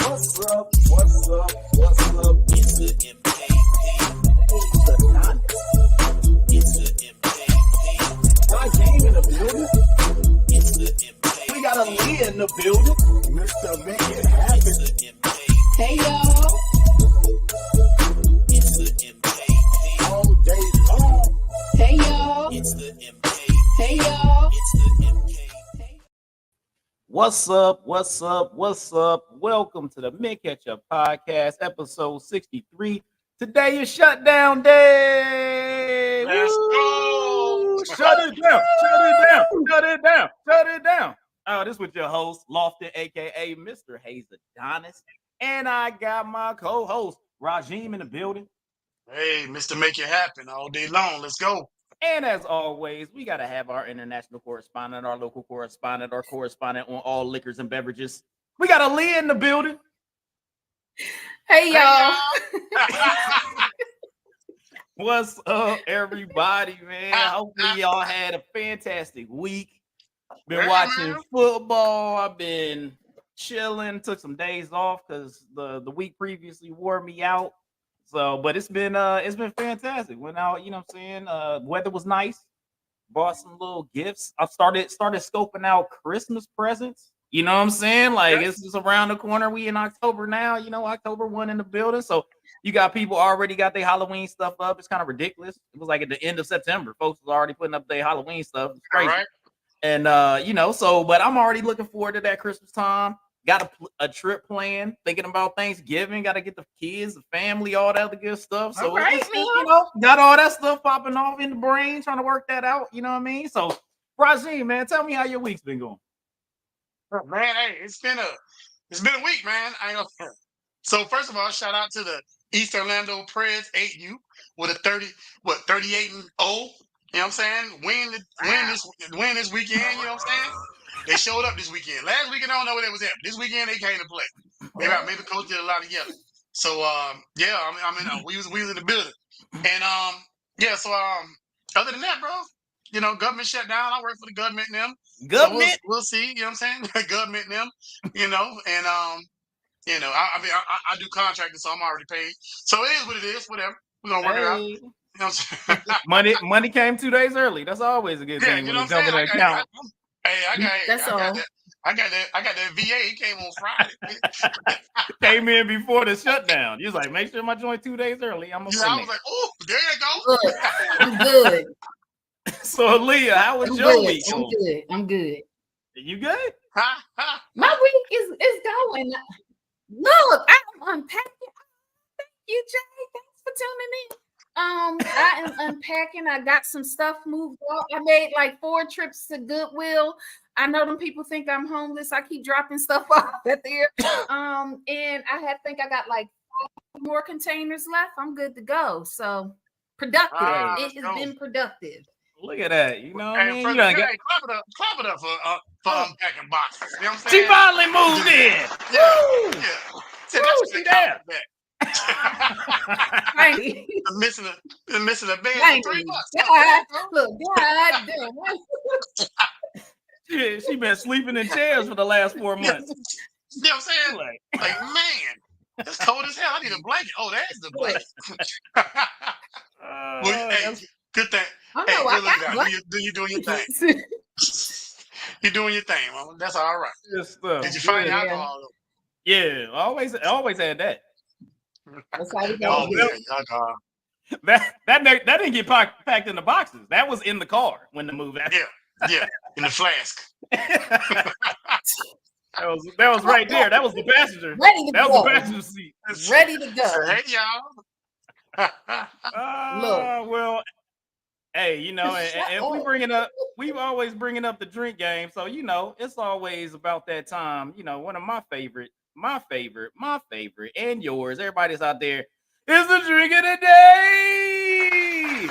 What's up? What's up? What's up? It's the MKP. It's the not. It's the MKP. My game in the building. It's the MKP. We got a Leah in the building. Mr. Make It Happen. It's the MKP. Hey y'all. It's the MKP. All day long. Hey y'all. It's the MKP. Hey y'all. It's the MKP. What's up? What's up? What's up? Welcome to the Ketchup podcast, episode 63. Today is shutdown day. Let's go. Shut it down. Shut it down. Shut it down. Shut it down. Oh, this with your host, Lofton, aka Mr. Hayes Adonis. And I got my co-host, Rajim, in the building. Hey, Mr. Make It Happen all day long. Let's go. And as always, we got to have our international correspondent, our local correspondent, our correspondent on all liquors and beverages. We got a Leah in the building. Hey y'all. What's up, everybody, man? Hopefully y'all had a fantastic week. Been watching football. I've been chilling. Took some days off because the week previously wore me out. So, but it's been fantastic. Went out, you know what I'm saying? Weather was nice. Bought some little gifts. I started scoping out Christmas presents. You know what I'm saying? Like it's just around the corner. We in October now, you know, October 1 in the building. So you got people already got their Halloween stuff up. It's kind of ridiculous. It was like at the end of September. Folks was already putting up their Halloween stuff. It's crazy. Right. And you know, so but I'm already looking forward to that Christmas time. Got a trip planned, thinking about Thanksgiving. Got to get the kids, the family, all that other good stuff. So, you know, got all that stuff popping off in the brain, trying to work that out. You know what I mean? So, Rajim, man, tell me how your week's been going. Oh, man, hey, it's been a week, man. So first of all, shout out to the East Orlando Preds 8U with a 38-0. You know what I'm saying? Win this weekend. You know what I'm saying? They showed up this weekend. Last weekend, I don't know where they was at. This weekend, they came to play. Maybe coach did a lot of yelling. So, yeah, we was in the building. And, yeah, so, other than that, bro, you know, government shut down. I work for the government and them. Government? So we'll see, you know what I'm saying? Government and them, you know, and, you know, I do contracting, so I'm already paid. So it is what it is, whatever. We're going to work it out. You know what I'm saying? money came 2 days early. That's always a good thing when it's government account. I got that VA. He came on Friday. Came in before the shutdown. He was like, make sure my joint 2 days early. I was like, oh, there you go. I'm good. So, Leah, how was your week? I'm good. You good? My week is going. Look, I'm unpacking. Thank you, Jay. Thanks for tuning in. I am unpacking. I got some stuff moved out. I made like 4 trips to Goodwill. I know them people think I'm homeless. I keep dropping stuff off at there. And I think I got like 5 more containers left. I'm good to go. So productive. It has been productive. Look at that. You know what I mean? Clap it up for unpacking boxes. You know what I'm saying? She finally moved in. Yeah. See that? I'm missing a bed Thank for $3. God, look, God damn. She been sleeping in chairs for the last 4 months. You know what I'm saying? Like, man, it's cold as hell. I need a blanket. Oh, that's the blanket. Well, hey, good thing. Hey, you doing your thing. You're doing your thing, mama. That's all right. Did you find alcohol? Yeah, I always had that. That's how we go. That didn't get packed in the boxes. That was in the car when the move happened. Yeah, in the flask. that was right there. That was the passenger. That was the passenger seat. Ready to go. Hey, y'all. Look. Well, hey, you know, and we always bringing up the drink game. So, you know, it's always about that time. You know, one of my favorite, and yours, everybody's out there, is the drink of the day.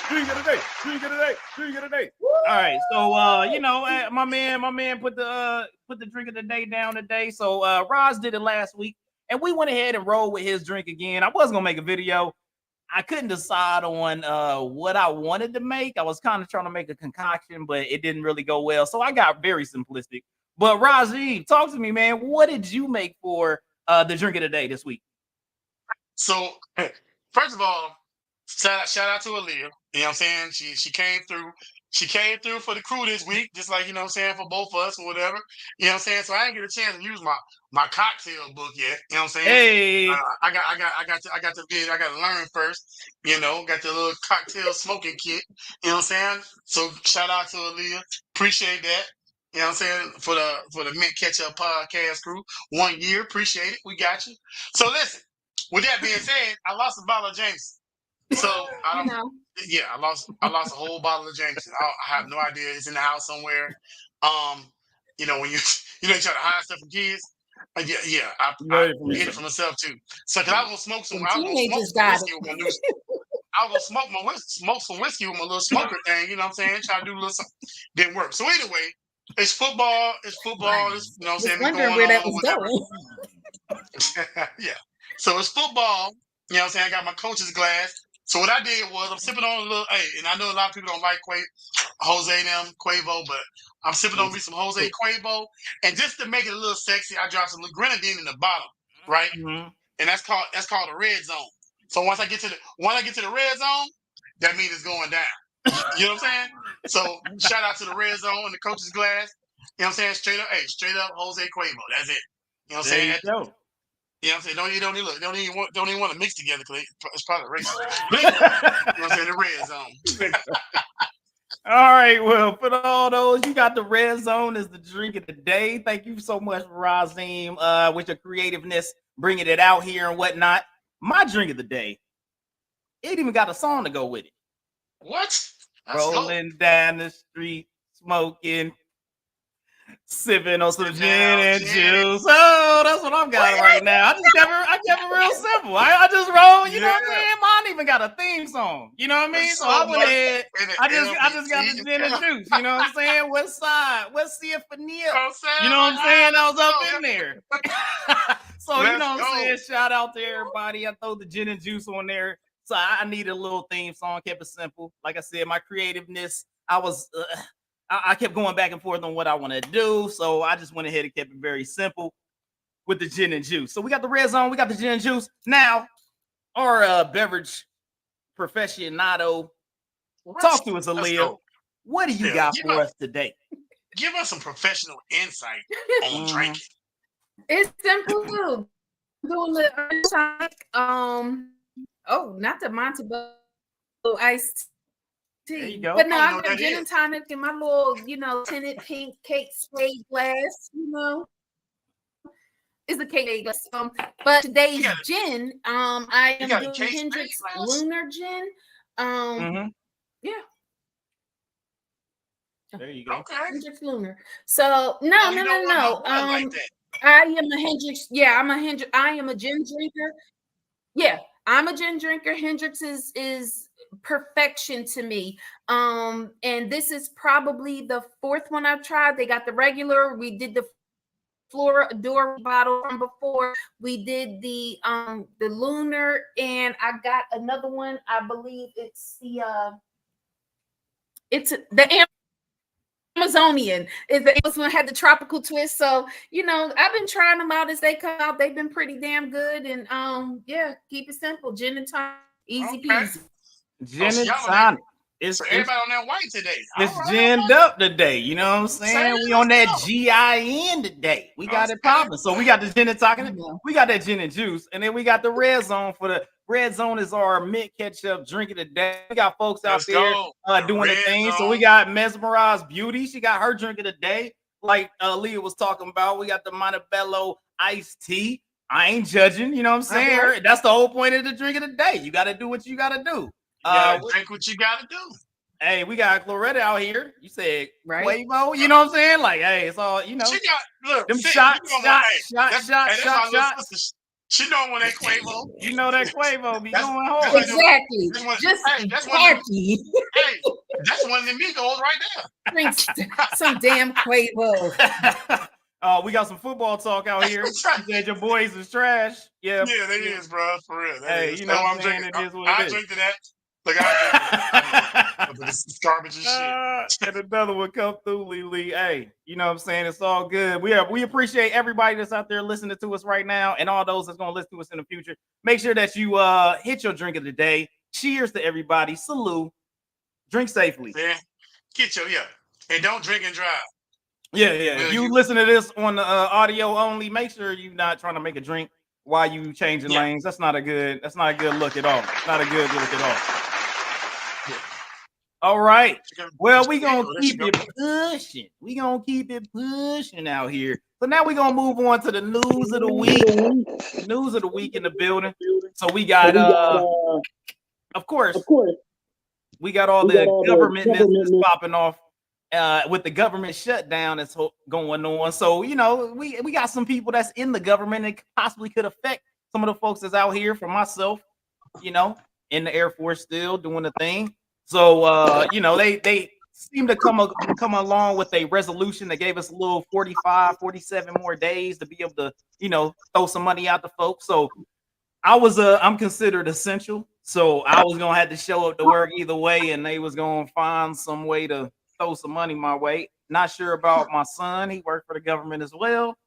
Drink of the day. All right, so you know, my man put the drink of the day down today. So Roz did it last week, and we went ahead and rolled with his drink again. I was gonna make a video. I couldn't decide on what I wanted to make. I was kind of trying to make a concoction, but it didn't really go well. So I got very simplistic. But Rajiv, talk to me, man. What did you make for the drink of the day this week? So, first of all, shout out to Aaliyah. You know what I'm saying? She came through. She came through for the crew this week, just like, you know what I'm saying, for both of us or whatever. You know what I'm saying? So I didn't get a chance to use my cocktail book yet. You know what I'm saying? Hey, I got to learn first. You know, got the little cocktail smoking kit. You know what I'm saying? So shout out to Aaliyah. Appreciate that. You know what I'm saying? For the Mint Ketchup podcast crew. 1 year. Appreciate it. We got you. So listen, with that being said, I lost a bottle of Jameson. So I You don't. know, Yeah, I lost a whole bottle of Jameson. I have no idea. It's in the house somewhere. You know when you you try to hide stuff from kids. I Right from hid it yourself. from myself too. So cause I was gonna smoke some. some I was gonna smoke teenagers some got whiskey it. with my new. I was gonna smoke some whiskey with my little smoker thing. You know what I'm saying? Try to do a little something. Didn't work. So anyway, it's football. It's football. It's, you know what I'm Just saying? It's wondering going where that on. was Whatever. going. Yeah. So it's football. You know what I'm saying? I got my coach's glass. So what I did was I'm sipping on a little, and I know a lot of people don't like Jose and them, Quavo, but I'm sipping on me some Jose Quavo. And just to make it a little sexy, I dropped some little grenadine in the bottom, right? Mm-hmm. And that's called a red zone. So once I get to the red zone, that means it's going down. You know what I'm saying? So shout out to the red zone and the coach's glass. You know what I'm saying? Straight up Jose Quavo. That's it. You know what I'm There saying? you go. You know what I'm saying? Don't even want to mix together because it's probably racist. But anyway, you know what I'm saying? The red zone. All right, well, for all those, you got the red zone as the drink of the day. Thank you so much, Razim, with your creativeness, bringing it out here and whatnot. My drink of the day, it even got a song to go with it. What? Rolling down the street, smoking, sipping on some gin and juice. Oh, that's what I'm got right now. I kept it real simple. I just roll, you know what I'm saying? Mine even got a theme song. You know what I mean? So I went ahead. I just got the gin and juice. You know what I'm saying? West Side, West Symphony. You know what I'm saying? I was up in there. So you know what I'm saying? Shout out to everybody. I throw the gin and juice on there. So I needed a little theme song. Kept it simple. Like I said, my creativeness. I kept going back and forth on what I want to do. So I just went ahead and kept it very simple with the gin and juice. So we got the red zone, we got the gin and juice. Now, our beverage professionado, talk to us, Aaliyah. What do you got for us today? Give us some professional insight on drinking. It's simple too. Doing the tonic. Not the Monty, but iced tea. There you go. But no, I got gin and tonic in my little, tinted pink cake spray glass. It's a cake glass. But today's gin, I am doing Hendrick's Lunar Gin. Yeah. There you go. Okay. Hendrick's Lunar. So no. Like that. I am a Hendrick's. Yeah, I am a gin drinker. Yeah, I'm a gin drinker. Hendrick's is perfection to me. And this is probably the fourth one I've tried. They got the regular. We did the Flora Door bottle from before. We did the Lunar, and I got another one. I believe it's the Amazonian. This one had the tropical twist. So I've been trying them out as they come out. They've been pretty damn good. And keep it simple. Gin and tonic, easy peasy. Gin and tonic. So everybody on that white today. It's ginned up today. You know what I'm saying? We on that GIN today. We got it popping. So we got the gin and tonic. We got that gin and juice. And then we got the red zone. For the red zone is our mint ketchup drink of the day. We got folks out there doing the thing. So we got Mesmerized Beauty. She got her drink of the day. Like Leah was talking about. We got the Montebello iced tea. I ain't judging. You know what I'm saying? That's the whole point of the drink of the day. You got to do what you got to do. Drink what you gotta do. Hey, we got Cloretta out here. You said Quavo. You know what I'm saying? Like, hey, it's all She got them shots. She know when that Quavo. You know that Quavo be going hard. Exactly. That's one of the Migos right there. Drink some damn Quavo. We got some football talk out here. You said your boys is trash. Yeah, they is, bro. For real. Hey, you know what I'm saying? It is what it is. I drink to that. Look, I This garbage and shit. And another one come through, Lee. Hey, you know what I'm saying? It's all good. We appreciate everybody that's out there listening to us right now, and all those that's gonna listen to us in the future. Make sure that you hit your drink of the day. Cheers to everybody. Salute. Drink safely. Yeah. And don't drink and drive. Yeah. If you listen to this on the audio only, make sure you're not trying to make a drink while you changing lanes. That's not a good look at all. Not a good look at all. Yeah. All right. Well, we gonna keep it pushing. We gonna keep it pushing out here. So now we're gonna move on to the news of the week. News of the week in the building. So we got of course, we got all the government that's popping off with the government shutdown that's going on. So, you know, we got some people that's in the government that possibly could affect some of the folks that's out here. For myself, you know, in the Air Force still doing the thing. So, you know, they seem to come along with a resolution that gave us a little 45, 47 more days to be able to, you know, throw some money out to folks. So I'm considered essential. So I was going to have to show up to work either way, and they was going to find some way to throw some money my way. Not sure about my son. He worked for the government as well.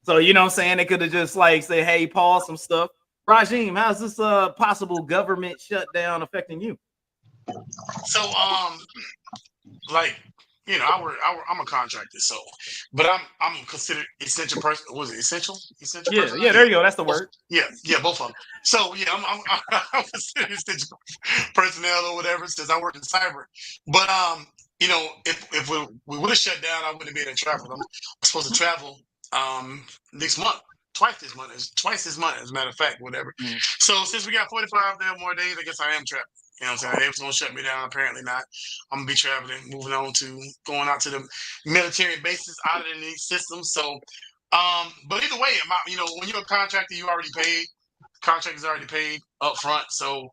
So, you know what I'm saying? They could have just like say, hey, pause some stuff. Rajim, how's this possible government shutdown affecting you? So, like, you know, I'm a contractor, so, but I'm considered essential person. Was it essential? Essential. Yeah, person? Yeah. There you go. That's the word. Yeah, both of them. So yeah, I'm considered essential personnel or whatever since I work in cyber. But you know, if we would have shut down, I wouldn't be able to travel. I'm supposed to travel next month. Twice this month, as a matter of fact, whatever. So since we got 45 more days, I guess I am traveling. You know what I'm saying? They was gonna shut me down. Apparently not. I'm gonna be traveling, moving on to going out to the military bases out of these systems. So, but either way, you know, when you're a contractor, you already paid. Contract is already paid up front. So,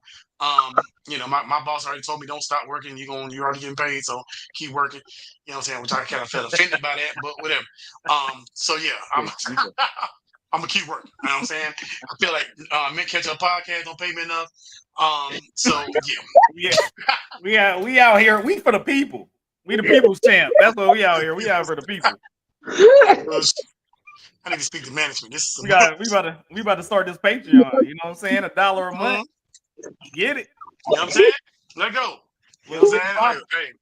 you know, my boss already told me don't stop working. You're already getting paid, so keep working. You know what I'm saying? Which I kind of felt offended by that, but whatever. So yeah, I'm gonna keep working. You know what I'm saying? I feel like Ketchup podcast don't pay me enough. So yeah. We out here. We for the people. We the people's champ. That's what we out here. We out for the people. I need to speak to management. We about to start this Patreon. You know what I'm saying? $1 a month. Get it. You know what I'm saying? Let go. You know what I'm saying?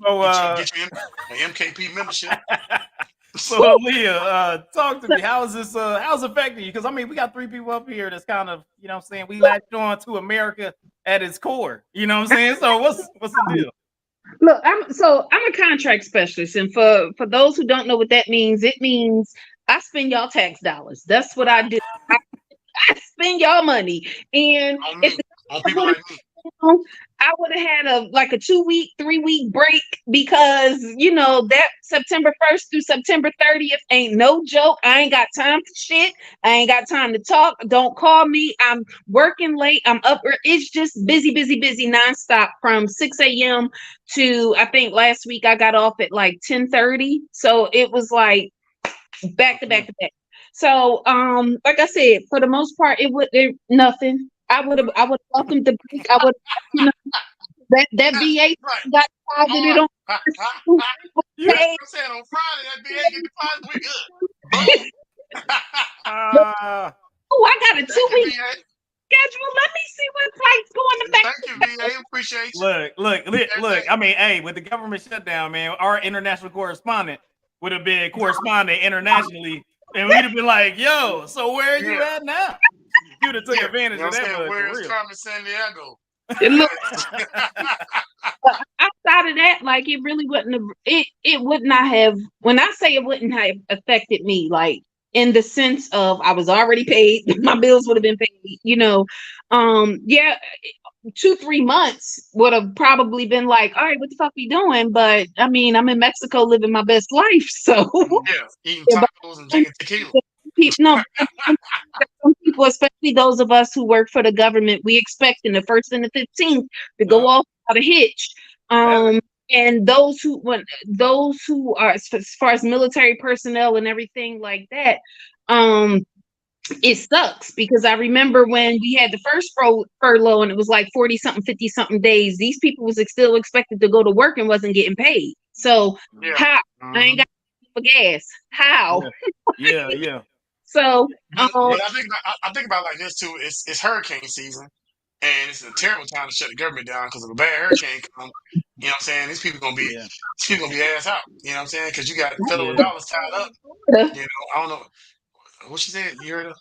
So get you an MKP membership. So Leah, talk to me. How's it affecting you? Because I mean, we got 3 people up here that's kind of, you know what I'm saying, we latched on to America at its core. You know what I'm saying? So what's the deal? Look, I'm a contract specialist, and for those who don't know what that means, it means I spend y'all tax dollars. That's what I do. I spend y'all money, and on people like me. I would have had a 2-week, 3-week break because, you know, that September 1st through September 30th ain't no joke. I ain't got time for shit. I ain't got time to talk. Don't call me. I'm working late. I'm up. It's just busy nonstop from 6 a.m. to, I think last week I got off at 10:30. So it was like back to back to back. So, like I said, for the most part, nothing. I would have welcomed the break. I would, you know, that VA got deposited on. You know what I'm saying? On Friday, that VA get deposited. We good. I got a 2-week schedule. Let me see what flight's going to back. Thank you, VA. Appreciate you. Look. I mean, hey, with the government shutdown, man, our international correspondent would have been corresponding internationally, and we'd have been like, "Yo, so where are you at now?" You'd have took advantage of that. Where's Carmen San Diego? Outside of that, it really wouldn't. It would not have. When I say it wouldn't have affected me, in the sense of I was already paid, my bills would have been paid. You know, 2-3 months would have probably been like, all right, what the fuck we doing? But I mean, I'm in Mexico living my best life, so eating tacos and drinking tequila. No, some people, especially those of us who work for the government, we expect in the 1st and the 15th to go off without a hitch. And those who are, as far as military personnel and everything like that, it sucks because I remember when we had the first furlough and it was like 40 something, 50 something days, these people was still expected to go to work and wasn't getting paid. So Yeah. how I ain't got for gas. How? Yeah. So But I think about it like this too. It's hurricane season, and it's a terrible time to shut the government down because if a bad hurricane come, you know what I'm saying? These people gonna be ass out. You know what I'm saying? Because you got federal dollars tied up. You know, I don't know what she said. You heard her?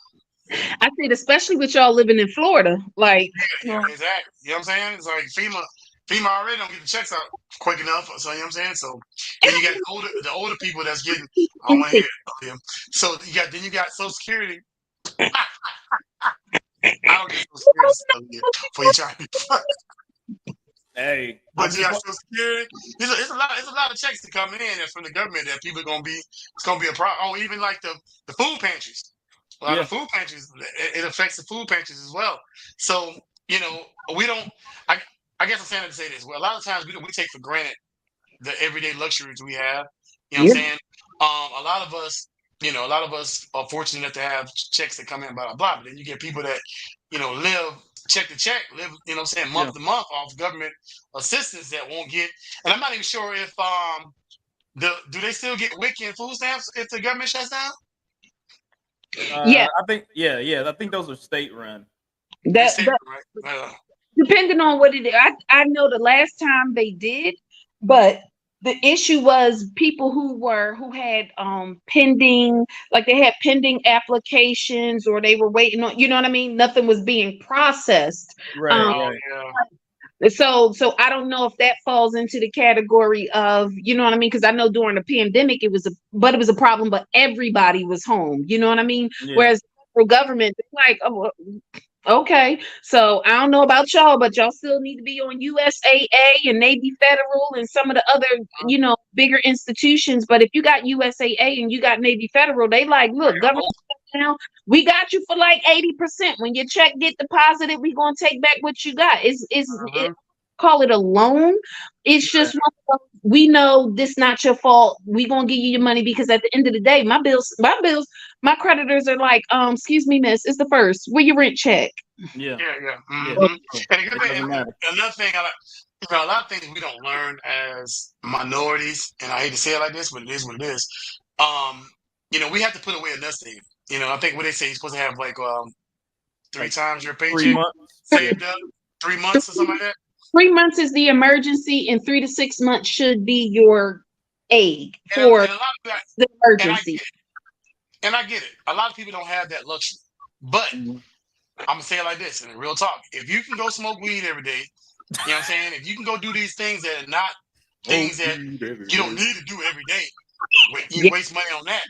I said, especially with y'all living in Florida, like Yeah, exactly. You know what I'm saying? It's like FEMA already don't get the checks out quick enough. So you know what I'm saying? So then you got the older people that's getting. I don't want to hear it. So you got Social Security. I don't get Social Security stuff yet for you trying to be funny. Hey, But you got Social Security. It's a lot of checks to come in that's from the government that people are gonna be. It's gonna be a problem. Oh, even like the food pantries. A lot of food pantries. It affects the food pantries as well. So you know we don't. I guess I'm saying to say this. Well, a lot of times we take for granted the everyday luxuries we have. You know what I'm saying? A lot of us are fortunate enough to have checks that come in, blah blah blah. But then you get people that, live check to check, live, month to month off government assistance that won't get. And I'm not even sure if do they still get WIC and food stamps if the government shuts down? yeah, I think I think those are state run. that Right? depending on what it is. I know the last time they did, but the issue was people who had pending, like they had pending applications or they were waiting on, you know what I mean? Nothing was being processed. Right. So I don't know if that falls into the category of, you know what I mean? Because I know during the pandemic it was a problem, but everybody was home. You know what I mean? Yeah. Whereas for government, it's like, oh, okay. So I don't know about y'all, but y'all still need to be on USAA and Navy Federal and some of the other, bigger institutions. But if you got USAA and you got Navy Federal, they like, look, government now, we got you for like 80%. When your check get deposited, we gonna take back what you got. Call it a loan. It's just we know this not your fault. We gonna give you your money because at the end of the day, my my creditors are like, excuse me, miss, it's the first. Where your rent check? Yeah. Mm-hmm. And another thing, a lot of things we don't learn as minorities, and I hate to say it like this, but it is what it is. We have to put away a nest egg. I think what they say you're supposed to have like 3 times your paycheck 3 months saved up, 3 months or something like that. 3 months is the emergency, and 3 to 6 months should be your aid for the emergency. And I get it. A lot of people don't have that luxury. But I'm gonna say it like this, and real talk. If you can go smoke weed every day, you know what I'm saying? If you can go do these things that are not things that you don't need to do every day, you waste money on that.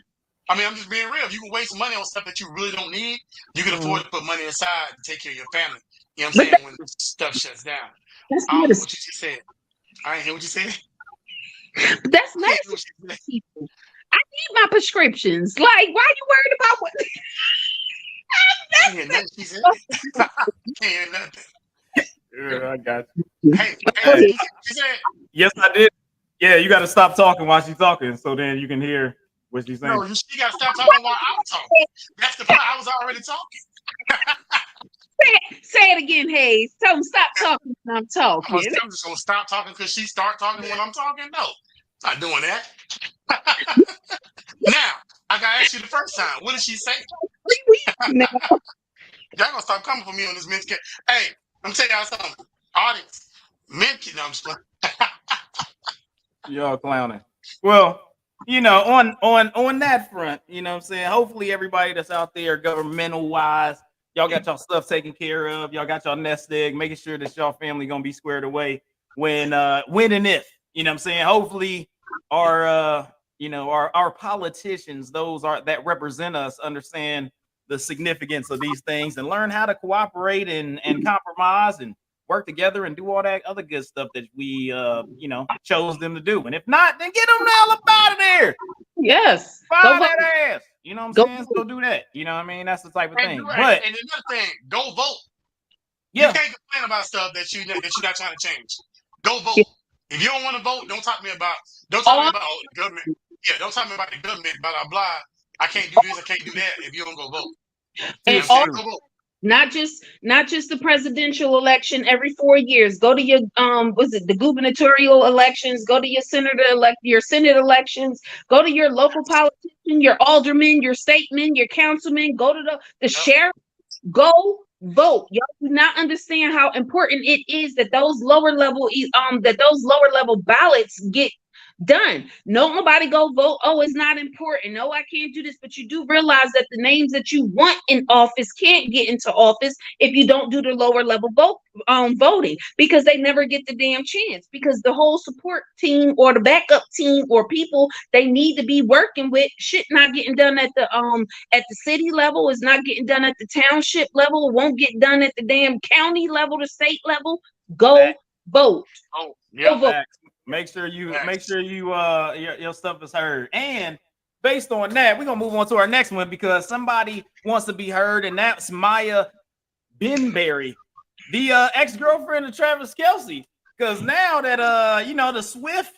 I mean, I'm just being real. If you can waste money on stuff that you really don't need, you can afford to put money aside to take care of your family. You know what I'm saying? When stuff shuts down. I don't know what you just said. I ain't hear what you said. But that's medicine. People. I need my prescriptions. Like, why are you worried about what? I hear nothing she said. Can't hear nothing. Yeah, I got you. Hey, she said. Yes, I did. Yeah, you got to stop talking while she's talking, so then you can hear what she's saying. No, she got to stop talking while I'm talking. That's the part. I was already talking. Say it again, Hayes. Tell him stop talking when I'm talking. I'm just gonna stop talking because she start talking when I'm talking. No, not doing that. Now I gotta ask you the first time. What did she say? Y'all gonna stop coming for me on this men's case. Hey, I'm telling y'all something. Audience, men's. No, I'm just playing. Y'all clowning. Well, on that front, you know what I'm saying? Hopefully everybody that's out there governmental wise, y'all got y'all stuff taken care of. Y'all got y'all nest egg, making sure that y'all family gonna be squared away when and if, you know what I'm saying? Hopefully our politicians, those that represent us, understand the significance of these things and learn how to cooperate and compromise and work together and do all that other good stuff that we chose them to do. And if not, then get them the hell up out of there. Yes. Fire that ass. You know what I'm saying? So do that. You know what I mean? That's the type of thing. But and another thing, go vote. Yeah. You can't complain about stuff that you're not trying to change. Go vote. If you don't want to vote, don't talk to me about the government. Yeah, don't talk to me about the government, blah blah blah. I can't do this, I can't do that if you don't go vote. And It's all, true. not just the presidential election every 4 years. Go to your was it the gubernatorial elections? Go to your your senate elections. Go to your local politician, your alderman, your stateman, your councilman. Go to the sheriff. Go vote. Y'all do not understand how important it is that those lower level ballots get done. Nobody go vote. Oh, it's not important. No, I can't do this. But you do realize that the names that you want in office can't get into office if you don't do the lower level voting, because they never get the damn chance, because the whole support team or the backup team or people they need to be working with shit not getting done at the city level, is not getting done at the township level, won't get done at the damn county level, the state level. Go vote. Oh, yeah. Go vote. Make sure you your stuff is heard. And based on that, we're gonna move on to our next one, because somebody wants to be heard, and that's Maya Benberry, the ex-girlfriend of Travis Kelce. Because now that the Swift,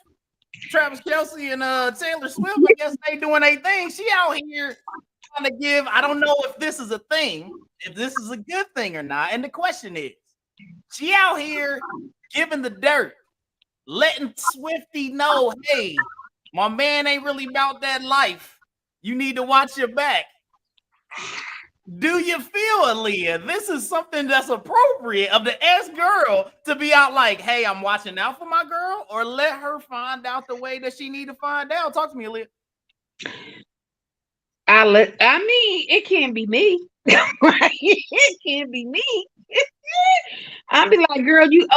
Travis Kelce and Taylor Swift, I guess they doing a thing. She out here trying to give. I don't know if this is a thing, if this is a good thing or not. And the question is, she out here giving the dirt, letting Swifty know, hey, my man ain't really about that life. You need to watch your back. Do you feel, Aaliyah, this is something that's appropriate of the ex-girl to be out like, hey, I'm watching out for my girl, or let her find out the way that she need to find out? Talk to me, Aaliyah. I mean, it can't be me. Right? It can't be me. I'd be like, girl, you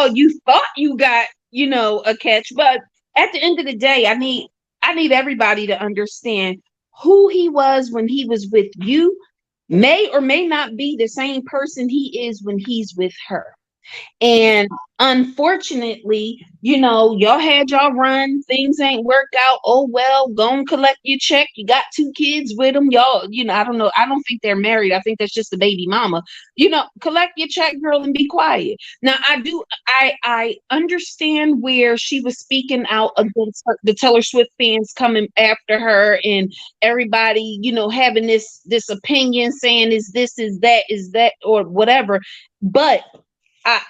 thought you got, a catch, but at the end of the day, I need everybody to understand who he was when he was with you may or may not be the same person he is when he's with her. And unfortunately, y'all had y'all run, things ain't worked out. Oh, well, go and collect your check. You got 2 kids with them. Y'all, I don't know. I don't think they're married. I think that's just a baby mama. Collect your check, girl, and be quiet. Now, I understand where she was speaking out against the Taylor Swift fans coming after her, and everybody, having this opinion saying is that, or whatever. But I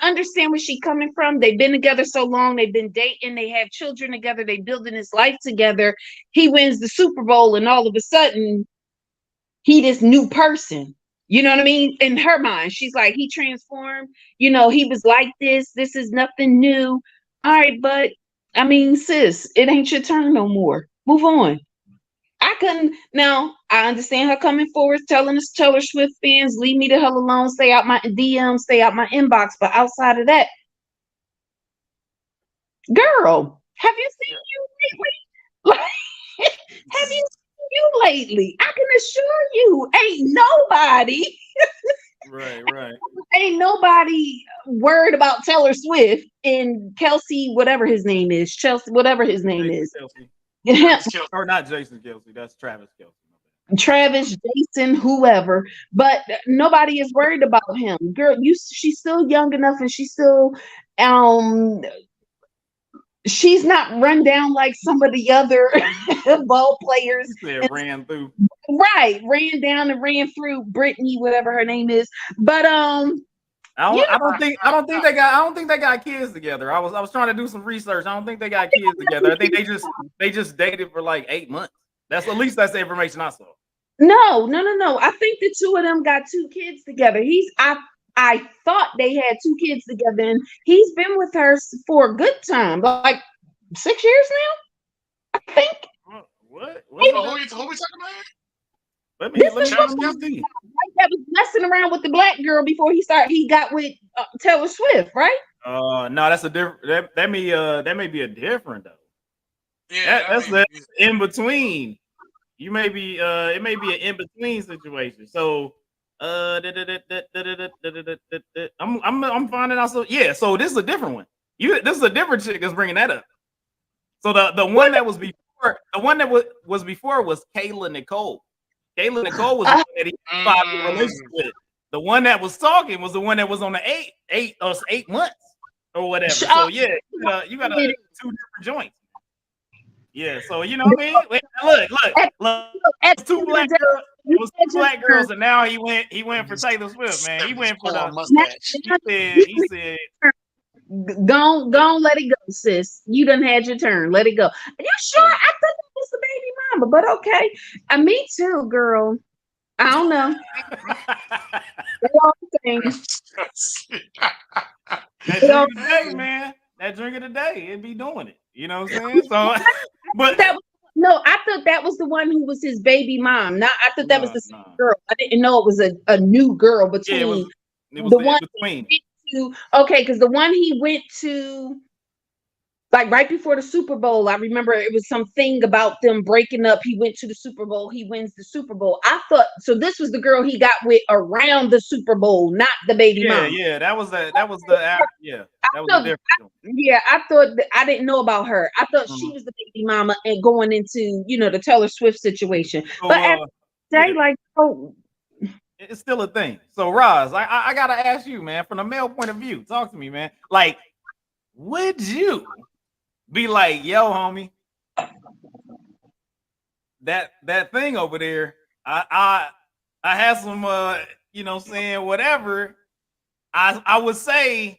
understand where she's coming from. They've been together so long. They've been dating. They have children together. They building his life together. He wins the Super Bowl, and all of a sudden, he this new person. You know what I mean? In her mind, she's like, he transformed. He was like this. This is nothing new. All right, but sis, it ain't your turn no more. Move on. Now, I understand her coming forward, telling us Taylor Swift fans, leave me the hell alone, stay out my DM, stay out my inbox. But outside of that, girl, have you seen you lately? Have you seen you lately? I can assure you, ain't nobody. Right. Ain't nobody worried about Taylor Swift and Kelce, whatever his name is, Chelsea, whatever his name is. Kelce. Or not Jason Kelce, that's Travis Kelce. Travis, Jason, whoever, but nobody is worried about him. Girl, she's still young enough, and she's still she's not run down like some of the other ball players. Ran through. Right, ran down and ran through Brittany, whatever her name is. But I don't think they got kids together. I was trying to do some research. I don't think they got kids together. I think they just dated for like 8 months. That's the information I saw. No. I think the 2 of them got 2 kids together. I thought they had 2 kids together, and he's been with her for a good time, like 6 years now, I think. What? Who we talking about? Let me see. That was messing around with the black girl before he got with Taylor Swift, right? No, that's a different. That may be a different though. Yeah, that's in between. You may be it may be an in between situation. So I'm finding out. So yeah, so this is a different one. This is a different chick that's bringing that up. So the one that was before, was before was Kayla Nicole. Kayla Nicole was the one that he had a 5-year relationship with. The one that was talking was the one that was on the 8 months or whatever. So yeah, you got 2 different joints. Yeah, so you know what I mean? Look, 2 black girls. it was two black girls, and now he went for Taylor Swift, man. He went for the mustache. He said Go let it go, sis. You done had your turn. Let it go. You sure? I thought that was the baby mama, but okay. Me too, girl. I don't know. That drink of the day, man. That drink of the day, it be doing it. You know what I'm saying? So, but I thought that was the one who was his baby mom. I thought that was the same girl. I didn't know it was a new girl between it was the one between. Okay, because the one he went to, like right before the Super Bowl, I remember it was something about them breaking up. He went to the Super Bowl. He wins the Super Bowl. I thought so. This was the girl he got with around the Super Bowl, not the baby mom. Yeah, that was the difference. Yeah, I thought I didn't know about her. I thought she was the baby mama and going into the Taylor Swift situation. So, but at the day, it's still a thing. So, Roz, I gotta ask you, man, from the male point of view, talk to me, man. Like, would you be like, yo, homie, that thing over there, I had some whatever. I would say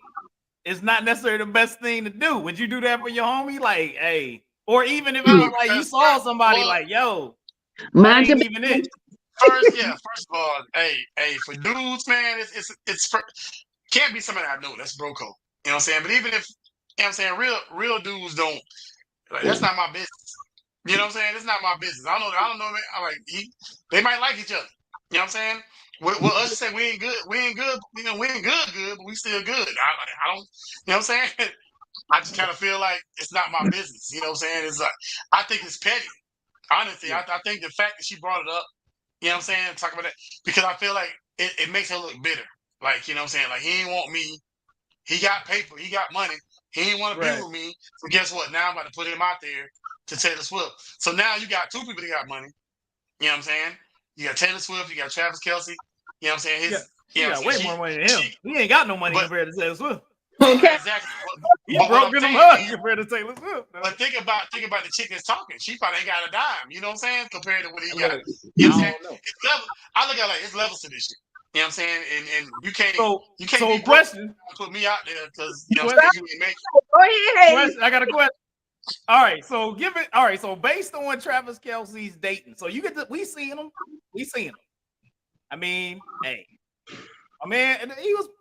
it's not necessarily the best thing to do. Would you do that for your homie? Like, hey, or even if it was like you saw somebody like, yo, mind ain't even it. First of all, hey, for dudes, man, it's can't be somebody I know. That's bro code. You know what I'm saying? But even if I'm saying real dudes don't, like, that's not my business. You know what I'm saying? It's not my business. I don't know. I like they might like each other. You know what I'm saying? Well, us say we ain't good. We ain't good. We ain't good, but we still good. I don't. You know what I'm saying? I just kind of feel like it's not my business. You know what I'm saying? It's like I think it's petty. Honestly, I think the fact that she brought it up, you know what I'm saying? Talk about that because I feel like it makes her look bitter. Like, you know what I'm saying? Like, he ain't want me. He got paper. He got money. He didn't want to be with me. So guess what? Now I'm about to put him out there to Taylor Swift. So now you got two people that got money. You know what I'm saying? You got Taylor Swift. You got Travis Kelce. You know what I'm saying? He got way more money than him. He ain't got no money compared to Taylor Swift. Okay. Exactly. He broke them up compared to Taylor Swift. But think about the chick that's talking. She probably ain't got a dime. You know what I'm saying? Compared to what he got. You know what I'm saying? I look at it like it's levels to this shit. You know what I'm saying? And you can't be question. Put me out there because you know you ain't make it. Go ahead. I got a question. All right, so So based on Travis Kelce's dating, so we seen him. I mean, hey, I mean,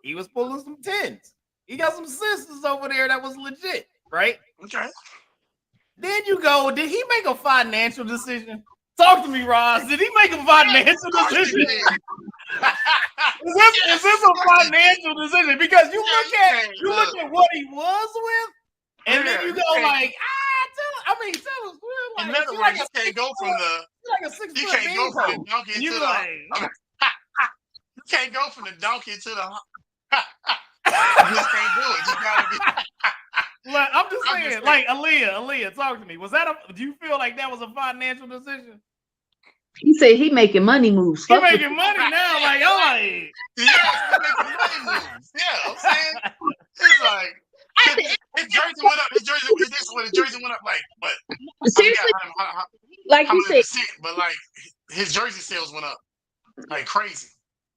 he was pulling some tens. He got some sisters over there that was legit, right? Okay. Then you go, did he make a financial decision? Talk to me, Roz. Did he make a financial decision? Is this a financial decision? Because you look at what he was with, and then you go like, tell us. In other words, you can't go from the donkey to the. You can't go from the donkey to the. You just can't do it. You gotta be. Like, I'm just saying, like Aaliyah, talk to me. Do you feel like that was a financial decision? He said he making money moves. He making money now, like, oh, like, yeah, he's making money moves. Yeah, I'm saying it's like his jersey went up. His jersey went up like what? Seriously, like you said, but like his jersey sales went up like crazy.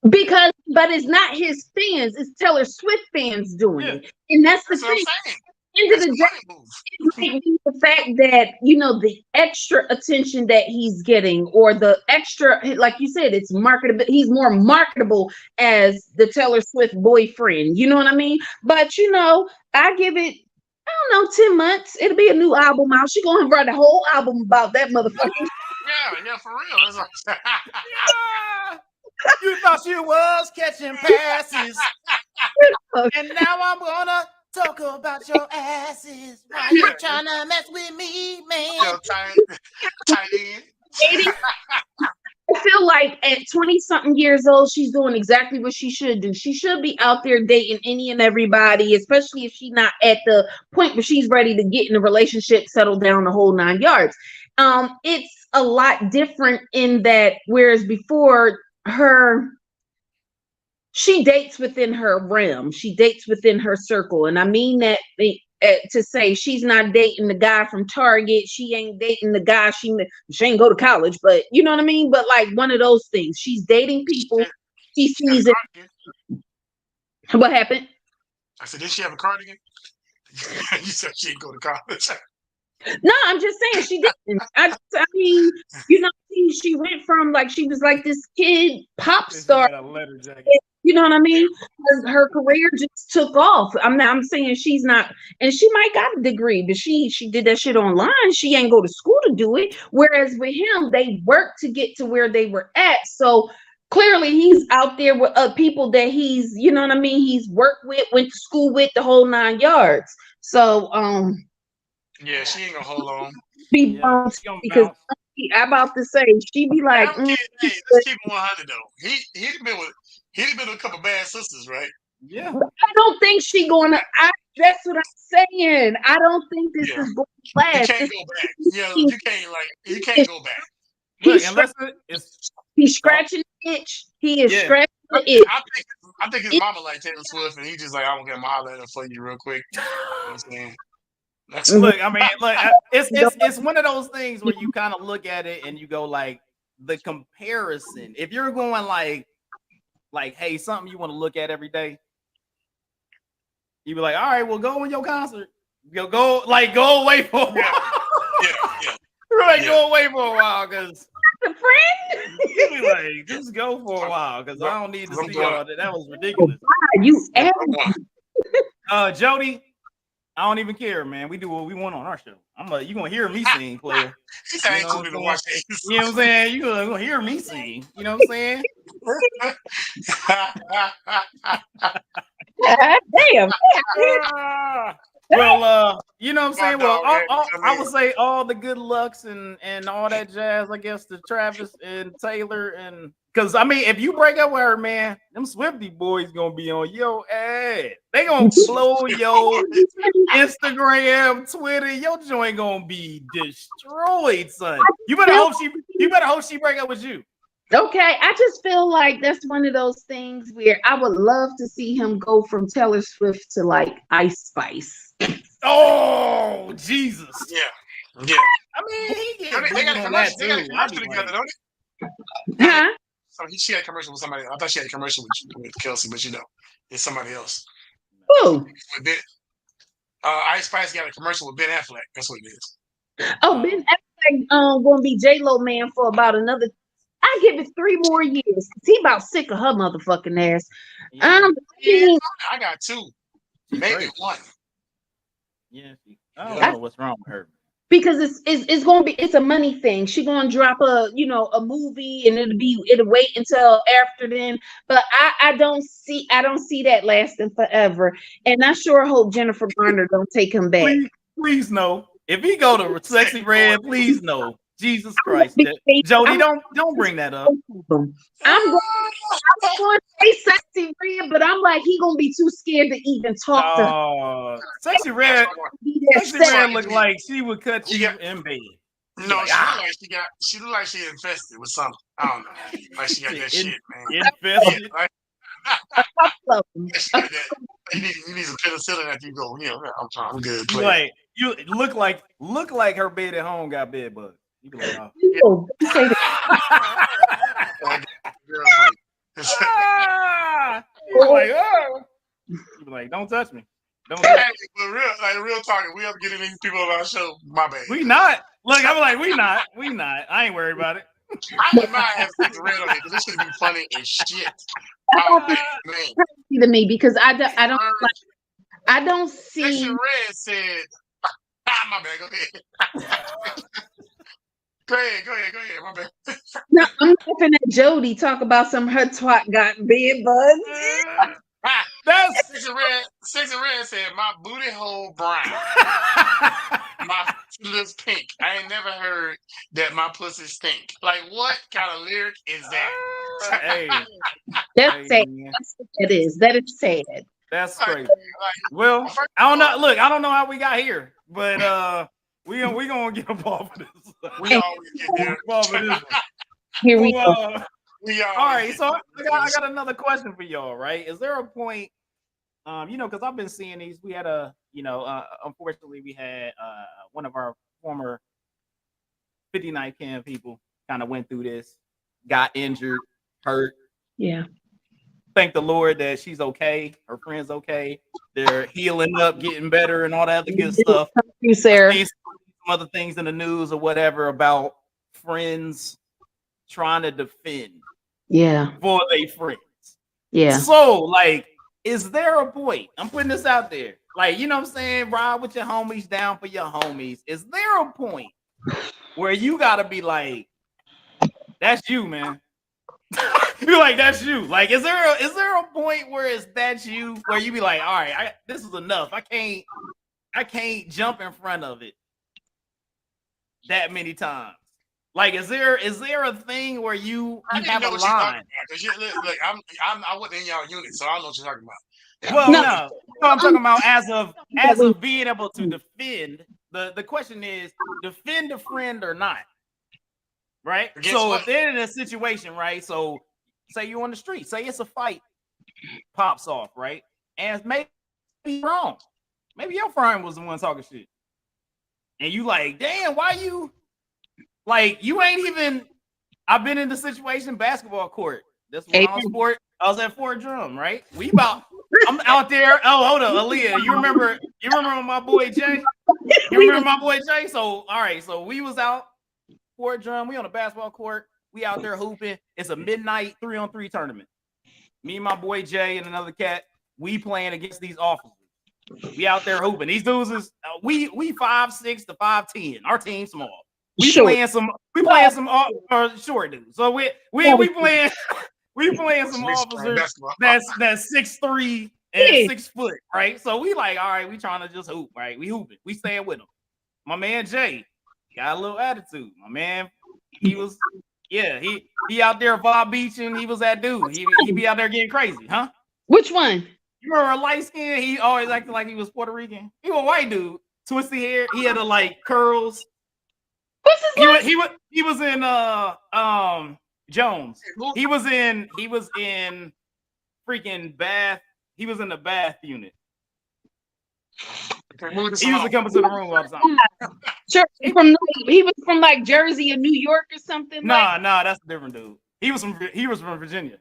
But it's not his fans; it's Taylor Swift fans doing it, and that's the thing. End of the day, it might be the fact that the extra attention that he's getting, or the extra, like you said, it's marketable. He's more marketable as the Taylor Swift boyfriend. You know what I mean? But I give it, I don't know, 10 months. It'll be a new album out. She gonna write a whole album about that motherfucker. Yeah, for real. It's like, you thought you was catching passes, and now I'm gonna talk about your asses. Why you trying to mess with me, man? Tight end. I feel like at 20-something years old, she's doing exactly what she should do. She should be out there dating any and everybody, especially if she's not at the point where she's ready to get in a relationship, settle down the whole 9 yards. It's a lot different in that, whereas before she dates within her realm. She dates within her circle. And I mean that to say she's not dating the guy from Target. She ain't dating the guy. She ain't go to college, but you know what I mean. But like one of those things, she's dating people. She sees it. What happened? I said, did she have a cardigan? You said she didn't go to college. No, I'm just saying she didn't. I mean, you know, she went from like she was like this kid pop star. You know what I mean? Her career just took off. I'm saying she's not, and she might got a degree, but she did that shit online. She ain't go to school to do it. Whereas with him, they worked to get to where they were at. So clearly he's out there with people that he's, you know what I mean, he's worked with, went to school with, the whole 9 yards. So yeah, she ain't gonna hold on. Because I'm about to say she be like, hey, let's keep it 100 though. He'd been with a couple bad sisters, right? Yeah. I don't think she gonna. That's what I'm saying. I don't think this is going to last. You can't go back. Yeah, you can't go back. Look, unless he's scratching the itch. He is scratching the itch. I think his mama like Taylor Swift, and he just like, I don't get my holler at her for you real quick. You know what I'm saying? Look, I mean, look, it's one of those things where you kind of look at it and you go like the comparison. If you're going like, hey, something you want to look at every day, you be like, all right, well, go in your concert. Go away for a while. Yeah. Right, go away for a while, because the friend. You be like, just go for a while, because I don't need to see all that. That was ridiculous. Jody, I don't even care, man. We do what we want on our show. You gonna hear me sing, player. You know what I'm saying? You gonna hear me sing. You know what I'm saying? Damn. Well, you know what I'm saying? Well, I would say all the good lucks and all that jazz, I guess, to Travis and Taylor. And because I mean, if you break up with her, man, them Swifty boys gonna be on your ass. They gonna blow your Instagram, Twitter. Your joint gonna be destroyed, son. You better hope she break up with you. Okay, I just feel like that's one of those things where I would love to see him go from Taylor Swift to like Ice Spice. Oh, Jesus. Yeah. I mean, they got a commercial together, don't they? Huh? So she had a commercial with somebody. I thought she had a commercial with Kelsey, but it's somebody else. Who? Ice Spice got a commercial with Ben Affleck. That's what it is. Oh, Ben Affleck gonna be J-Lo man for about another. I give it 3 more years. He about sick of her motherfucking ass. I got 2, maybe 1. Yeah, I don't know what's wrong with her. Because it's gonna be, it's a money thing. She gonna drop a movie and it'll wait until after then. But I don't see that lasting forever. And I sure hope Jennifer Garner don't take him back. Please no. If he go to Sexy Red, please no. Jesus Christ, Jody, don't bring that up. I'm going to say Sexy Red, but I'm like, he gonna be too scared to even talk to her. Sexy Red look like she would cut you in bed. No, she look like she infested with something. I don't know. Like she got that shit, man. Infested. You need some penicillin after you go. I'm good. Like you look like her bed at home got bed bugs. You can like, don't touch me. Don't touch me. But real talking, we ever get any people on our show? My bad. We not. Look, I'm like, we not. I ain't worried about it. I would not have Sexy Red on it because this should be funny as shit. Oh, man. To me, because I don't see. Sexy Red said, my bad. Go ahead. Go ahead, my bad. No, I'm laughing at Jody talk about some her twat got bed bugs. That's Sexy Red said, my booty hole brown. My lips pink. I ain't never heard that my pussy stink. Like, what kind of lyric is that? Hey. That's sad. That is sad. That's crazy. Well, I don't know. Look, I don't know how we got here, but we gonna get involved with this. We always get there. Here we go. All right, so I got another question for y'all. Right? Is there a point because I've been seeing these. We had unfortunately, we had one of our former 59 Cam people kind of went through this, got injured, hurt. Yeah. Thank the Lord that she's okay. Her friend's okay. They're healing up, getting better, and all that other good stuff. Thank you, Sarah. Some other things in the news or whatever about friends trying to defend. Yeah. For their friends. Yeah. So, like, is there a point? I'm putting this out there. Like, you know what I'm saying? Ride with your homies, down for your homies. Is there a point where you gotta be like, that's you, man? You're like, that's you. Like, is there a point where it's that's you, where you be like, all right, this is enough. I can't jump in front of it that many times. Like, is there a thing where you have a line? Look, I wasn't in y'all unit, so I don't know what you're talking about. Well, no, I'm talking about as of being able to defend. The question is, defend a friend or not, right? So if they're in a situation, right? So say you're on the street, say it's a fight, pops off, right? And maybe wrong, maybe your friend was the one talking shit, and you like, damn, why you? Like, you ain't even. I've been in the situation, basketball court. This one I was at Fort Drum, right? I'm out there. Oh, hold up, Aaliyah. You remember my boy Jay? You remember my boy Jay? So, all right. So we was out Fort Drum. We on a basketball court. We out there hooping. It's a midnight 3-on-3 tournament. Me and my boy Jay and another cat. We playing against these officers. We out there hooping. These dudes is we 5'6" to 5'10". Our team small. We playing some short dudes. So we playing some officers that's 6'3" and 6 foot, right? So we like, all right, we trying to just hoop, right? We hooping, we staying with them. My man Jay got a little attitude. My man, he out there vibe beaching. He was that dude. He be out there getting crazy, huh? Which one? You remember a light skin? He always acted like he was Puerto Rican. He was a white dude, twisty hair. He had like curls. What's his name? He was in Jones. He was in freaking Bath. He was in the Bath unit. He used to come into the room all the time. Sure, he was from like Jersey or New York or something. Nah, that's a different dude. He was from Virginia.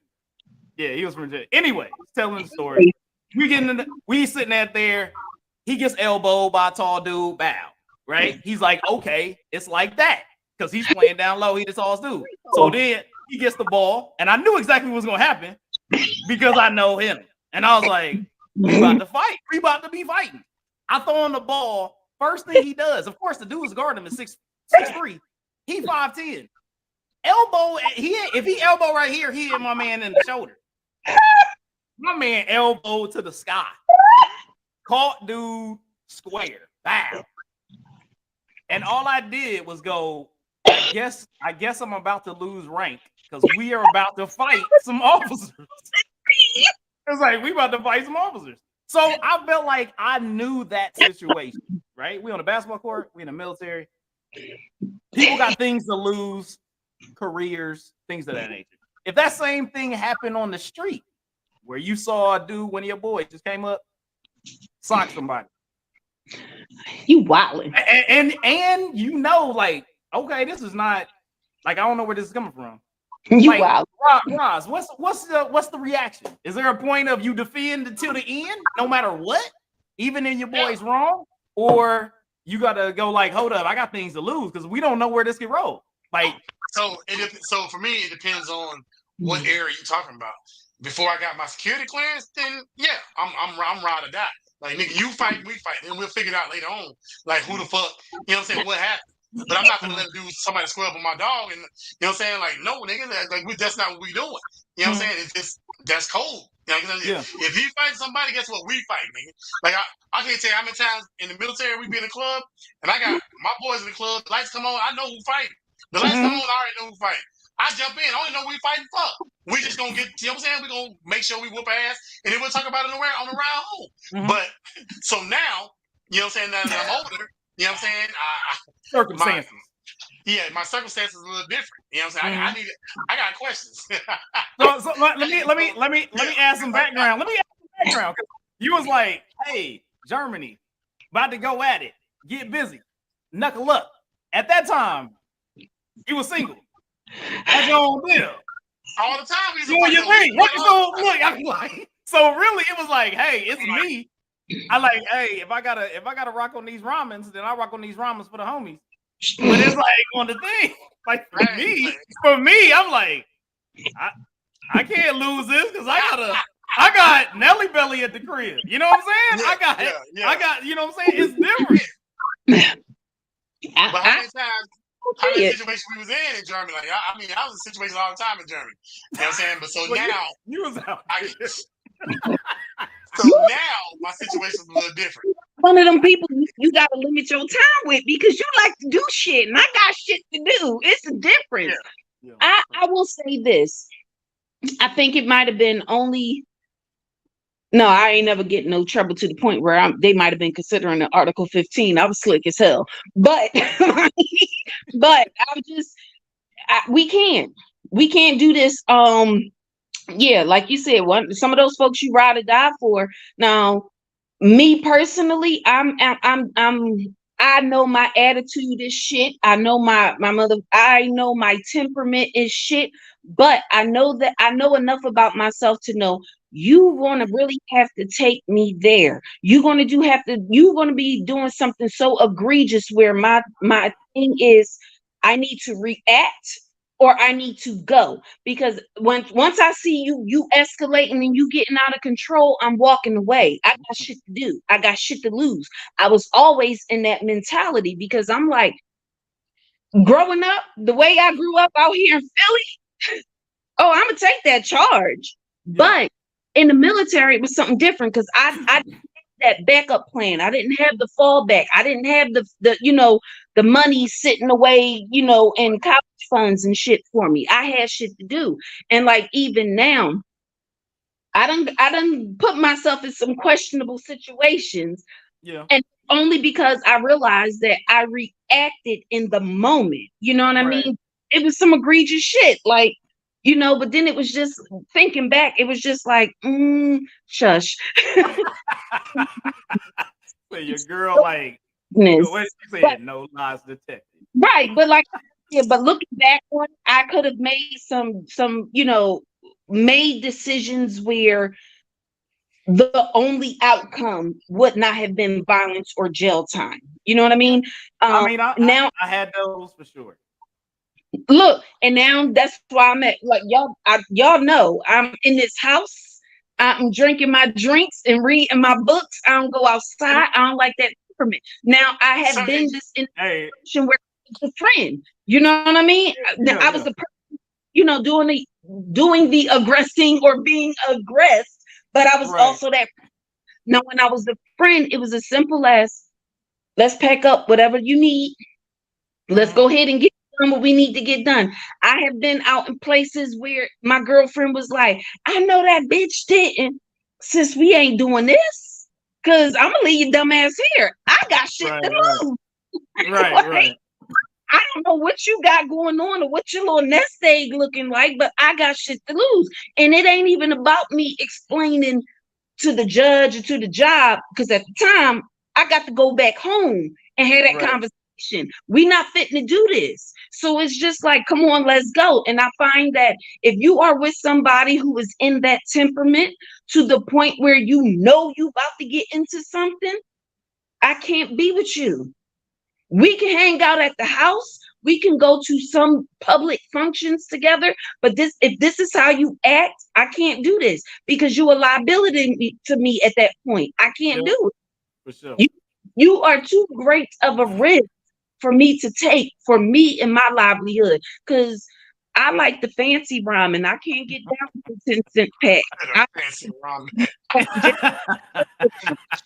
Yeah, he was from Virginia. Anyway, telling the story. We sitting out there. He gets elbowed by a tall dude. Bow. Right? He's like, okay, it's like that. Because he's playing down low, he the tallest dude. So then he gets the ball, and I knew exactly what was gonna happen because I know him. And I was like, we about to fight. We about to be fighting. I throw him the ball. First thing he does, of course, the dude is guarding him at 6'3". He 5'10". Elbow, if he elbow right here, he hit my man in the shoulder. My man elbow to the sky. Caught dude square. Bow. And all I did was go, I guess I'm about to lose rank because we are about to fight some officers. It's like, we about to fight some officers. So I felt like I knew that situation, right? We on a basketball court, we in the military. People got things to lose, careers, things of that nature. If that same thing happened on the street, where you saw a dude, one of your boys just came up, socked somebody. You wildin'. And you know, like, okay, this is not like, I don't know where this is coming from. You like, wild. Roz, what's the reaction? Is there a point of you defend until the end, no matter what, even in your boy's wrong, or you gotta go like, hold up, I got things to lose because we don't know where this can roll. Like, so for me, it depends on what area you're talking about. Before I got my security clearance, then yeah, I'm ride or die. Like, nigga, you fight, we fight, and we'll figure it out later on. Like, who the fuck, you know what I'm saying? What happened? But I'm not gonna let somebody square up on my dog, and you know what I'm saying? Like, no, nigga, that's not what we doing. You know what I'm saying? It's just, that's cold. You know, if you fight somebody, guess what? We fight, nigga. Like, I can't tell you how many times in the military we be in a club, and I got my boys in the club. The lights come on, I know who fighting. The lights come on, I already know who fighting. I jump in, I don't know who we fighting for. We just gonna get, you know what I'm saying? We're gonna make sure we whoop ass, and then we'll talk about it on the ride home. But so now, you know what I'm saying? Now that I'm older, you know what I'm saying? Circumstances. My circumstances are a little different. You know what I'm saying? I got questions. so let me add some background. Let me add some background. You was like, hey, Germany, about to go at it. Get busy. Knuckle up. At that time, you were single. That's your own deal. All the time. Doing your thing. Look, I'm like, so really, it was like, hey, it's me. I like, hey, if I gotta rock on these ramens, then I rock on these ramens for the homies. But it's like on the thing, like for me, I'm like, I can't lose this because I got Nelly Belly at the crib. You know what I'm saying? I got, you know what I'm saying? It's different. But how many situations we was in Germany? Like, I mean, I was in situations all the time in Germany. You know what I'm saying? But so now you was out. So now my situation is a little different. One of them people you gotta limit your time with because you like to do shit and I got shit to do. It's a difference. Yeah. I will say this. I think it might have been only. No, I ain't never get no trouble to the point where they might have been considering the Article 15. I was slick as hell, but I'm just we can't do this. Yeah, like you said, some of those folks you ride or die for. Now, me personally, I know my attitude is shit. I know my mother. I know my temperament is shit. But I know enough about myself to know you want to really have to take me there. You're going to be doing something so egregious where my thing is I need to react or I need to go, because once I see you escalating and you getting out of control, I'm walking away. I got shit to do. I got shit to lose. I was always in that mentality because I'm like, growing up, the way I grew up out here in Philly, oh, I'm gonna take that charge. Yeah. But in the military, it was something different because I didn't have that backup plan. I didn't have the fallback. I didn't have the money sitting away, in college funds and shit for me. I had shit to do. And like even now, I done put myself in some questionable situations. Yeah. And only because I realized that I reacted in the moment. You know what I mean? It was some egregious shit. Like, but then it was just thinking back, it was just like, shush. So your girl, like, what she said, no lies detected. Right. But like, yeah, but looking back on it, I could have made some, made decisions where the only outcome would not have been violence or jail time. You know what I mean? I had those for sure. Look, and now that's why I'm at, like, y'all know I'm in this house. I'm drinking my drinks and reading my books. I don't go outside. I don't like that temperament. Now I have been this in a situation where I was a friend. You know what I mean? I was the person, doing the aggressing or being aggressed, but I was also that. Now, when I was the friend, it was as simple as, let's pack up whatever you need. Let's go ahead and get what we need to get done. I have been out in places where my girlfriend was like, I know that bitch didn't. Since we ain't doing this, because I'm gonna leave your dumb ass here. I got shit to lose. Right. I don't know what you got going on or what your little nest egg looking like, but I got shit to lose. And it ain't even about me explaining to the judge or to the job, because at the time I got to go back home and have that conversation. We not fitting to do this. So it's just like, come on, let's go. And I find that if you are with somebody who is in that temperament to the point where you about to get into something, I can't be with you. We can hang out at the house. We can go to some public functions together. But if this is how you act, I can't do this because you're a liability to me at that point. I can't do it. For sure. You are too great of a risk for me to take for me and my livelihood. Because I like the fancy ramen. I can't get down with the 10-cent pack. Fancy ramen.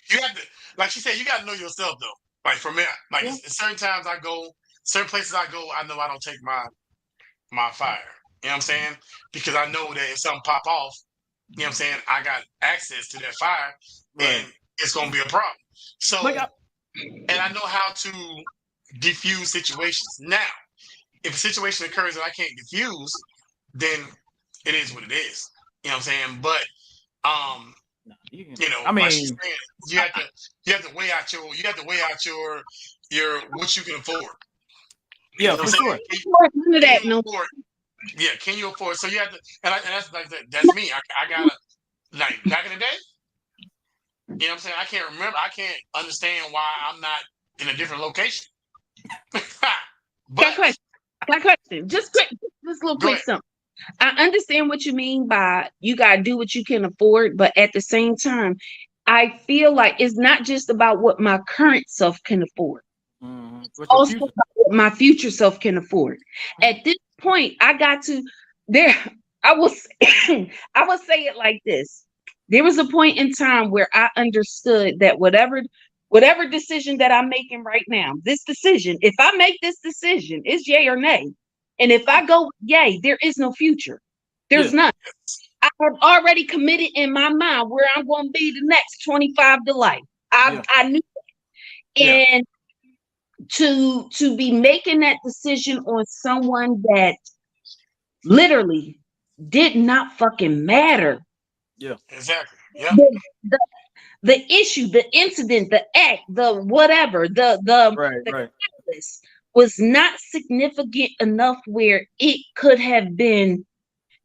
You have to, like she said, you got to know yourself though. Like for me, like certain times I go, certain places I go, I know I don't take my fire. You know what I'm saying? Because I know that if something pop off, you know what I'm saying, I got access to that fire, and it's gonna be a problem. So, and I know how to diffuse situations. Now, if a situation occurs that I can't diffuse, then it is what it is. You know what I'm saying? But No, you can. You know, I like she's mean, saying, you have to weigh out your what you can afford. You know yeah, what I'm for saying? sure. None of Can that, you no. afford? Yeah, can you afford? So you have to, and that's like that's me. I gotta like back in the day. You know what I'm saying? I can't remember. I can't understand why I'm not in a different location. But Got question. Just quick, just a little go quick ahead. something. I understand what you mean by you gotta do what you can afford, but at the same time, I feel like it's not just about what my current self can afford. What's your Also future? about what my future self can afford. At this point, I got to there. I will I will say it like this. There was a point in time where I understood that whatever decision that I'm making right now, this decision, if I make this decision, it's yay or nay. And if I go with yay, there is no future. There's Yeah, none. I have already committed in my mind where I'm going to be the next 25 to life. yeah, I knew. Yeah. And to be making that decision on someone that literally did not fucking matter. yeah, Exactly. Yeah. The, the, the issue, the incident, the act, the whatever, right, the right. catalyst was not significant enough where it could have been,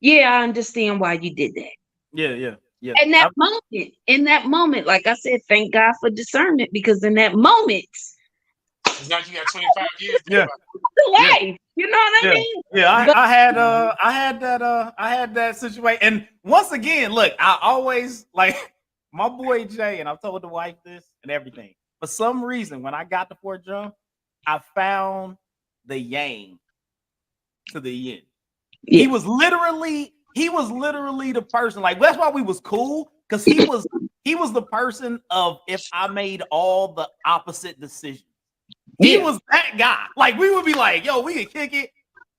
yeah, I understand why you did that. Yeah, yeah, yeah. In that moment, like I said, thank God for discernment, because in that moment, It's not you got 25 years. Yeah, the yeah, life, you know what I yeah, mean? yeah. But I had that situation. And once again, look, I always like my boy Jay, and I've told the wife this and everything. For some reason, when I got to Fort Drum, I found the yang to the yin. yeah, He was literally the person. Like that's why we was cool, because he was the person of if I made all the opposite decisions. He yeah. was that guy. Like we would be like, yo, we could kick it,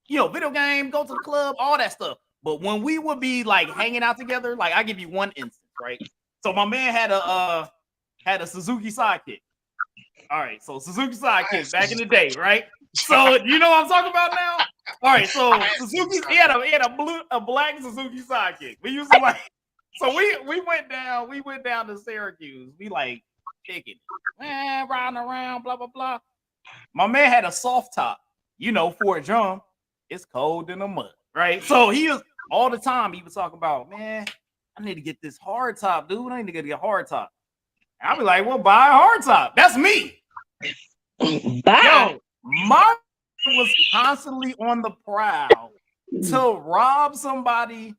video game, go to the club, all that stuff. But when we would be like hanging out together, like I give you one instance, right? So my man had a Suzuki sidekick. All right, so Suzuki sidekick back in the day, right? So you know what I'm talking about now? All right, so Suzuki, he had a black Suzuki sidekick. We used to like, so we went down to Syracuse. We like kicking, riding around, blah blah blah. My man had a soft top, for a drum. It's cold in the mud, right? So he was all the time. He was talking about, man, I need to get this hard top, dude. I need to get a hard top. And I'll be like, well, buy a hard top. That's me. Bye. Yo, my was constantly on the prowl to rob somebody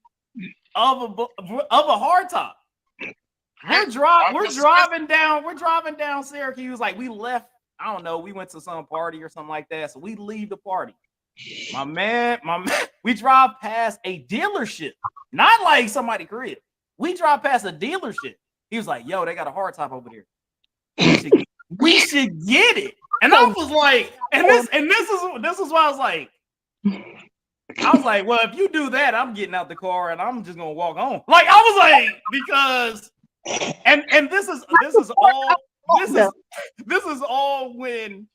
of a hard top. We're driving down Syracuse. Like we left, I don't know, we went to some party or something like that. So we leave the party. My man, we drive past a dealership, not like somebody's crib. We drive past a dealership. He was like, yo, they got a hard top over there. We should get it. And I was like, this is why I was like, well, if you do that, I'm getting out the car and I'm just gonna walk home. Like I was like, because and this is all when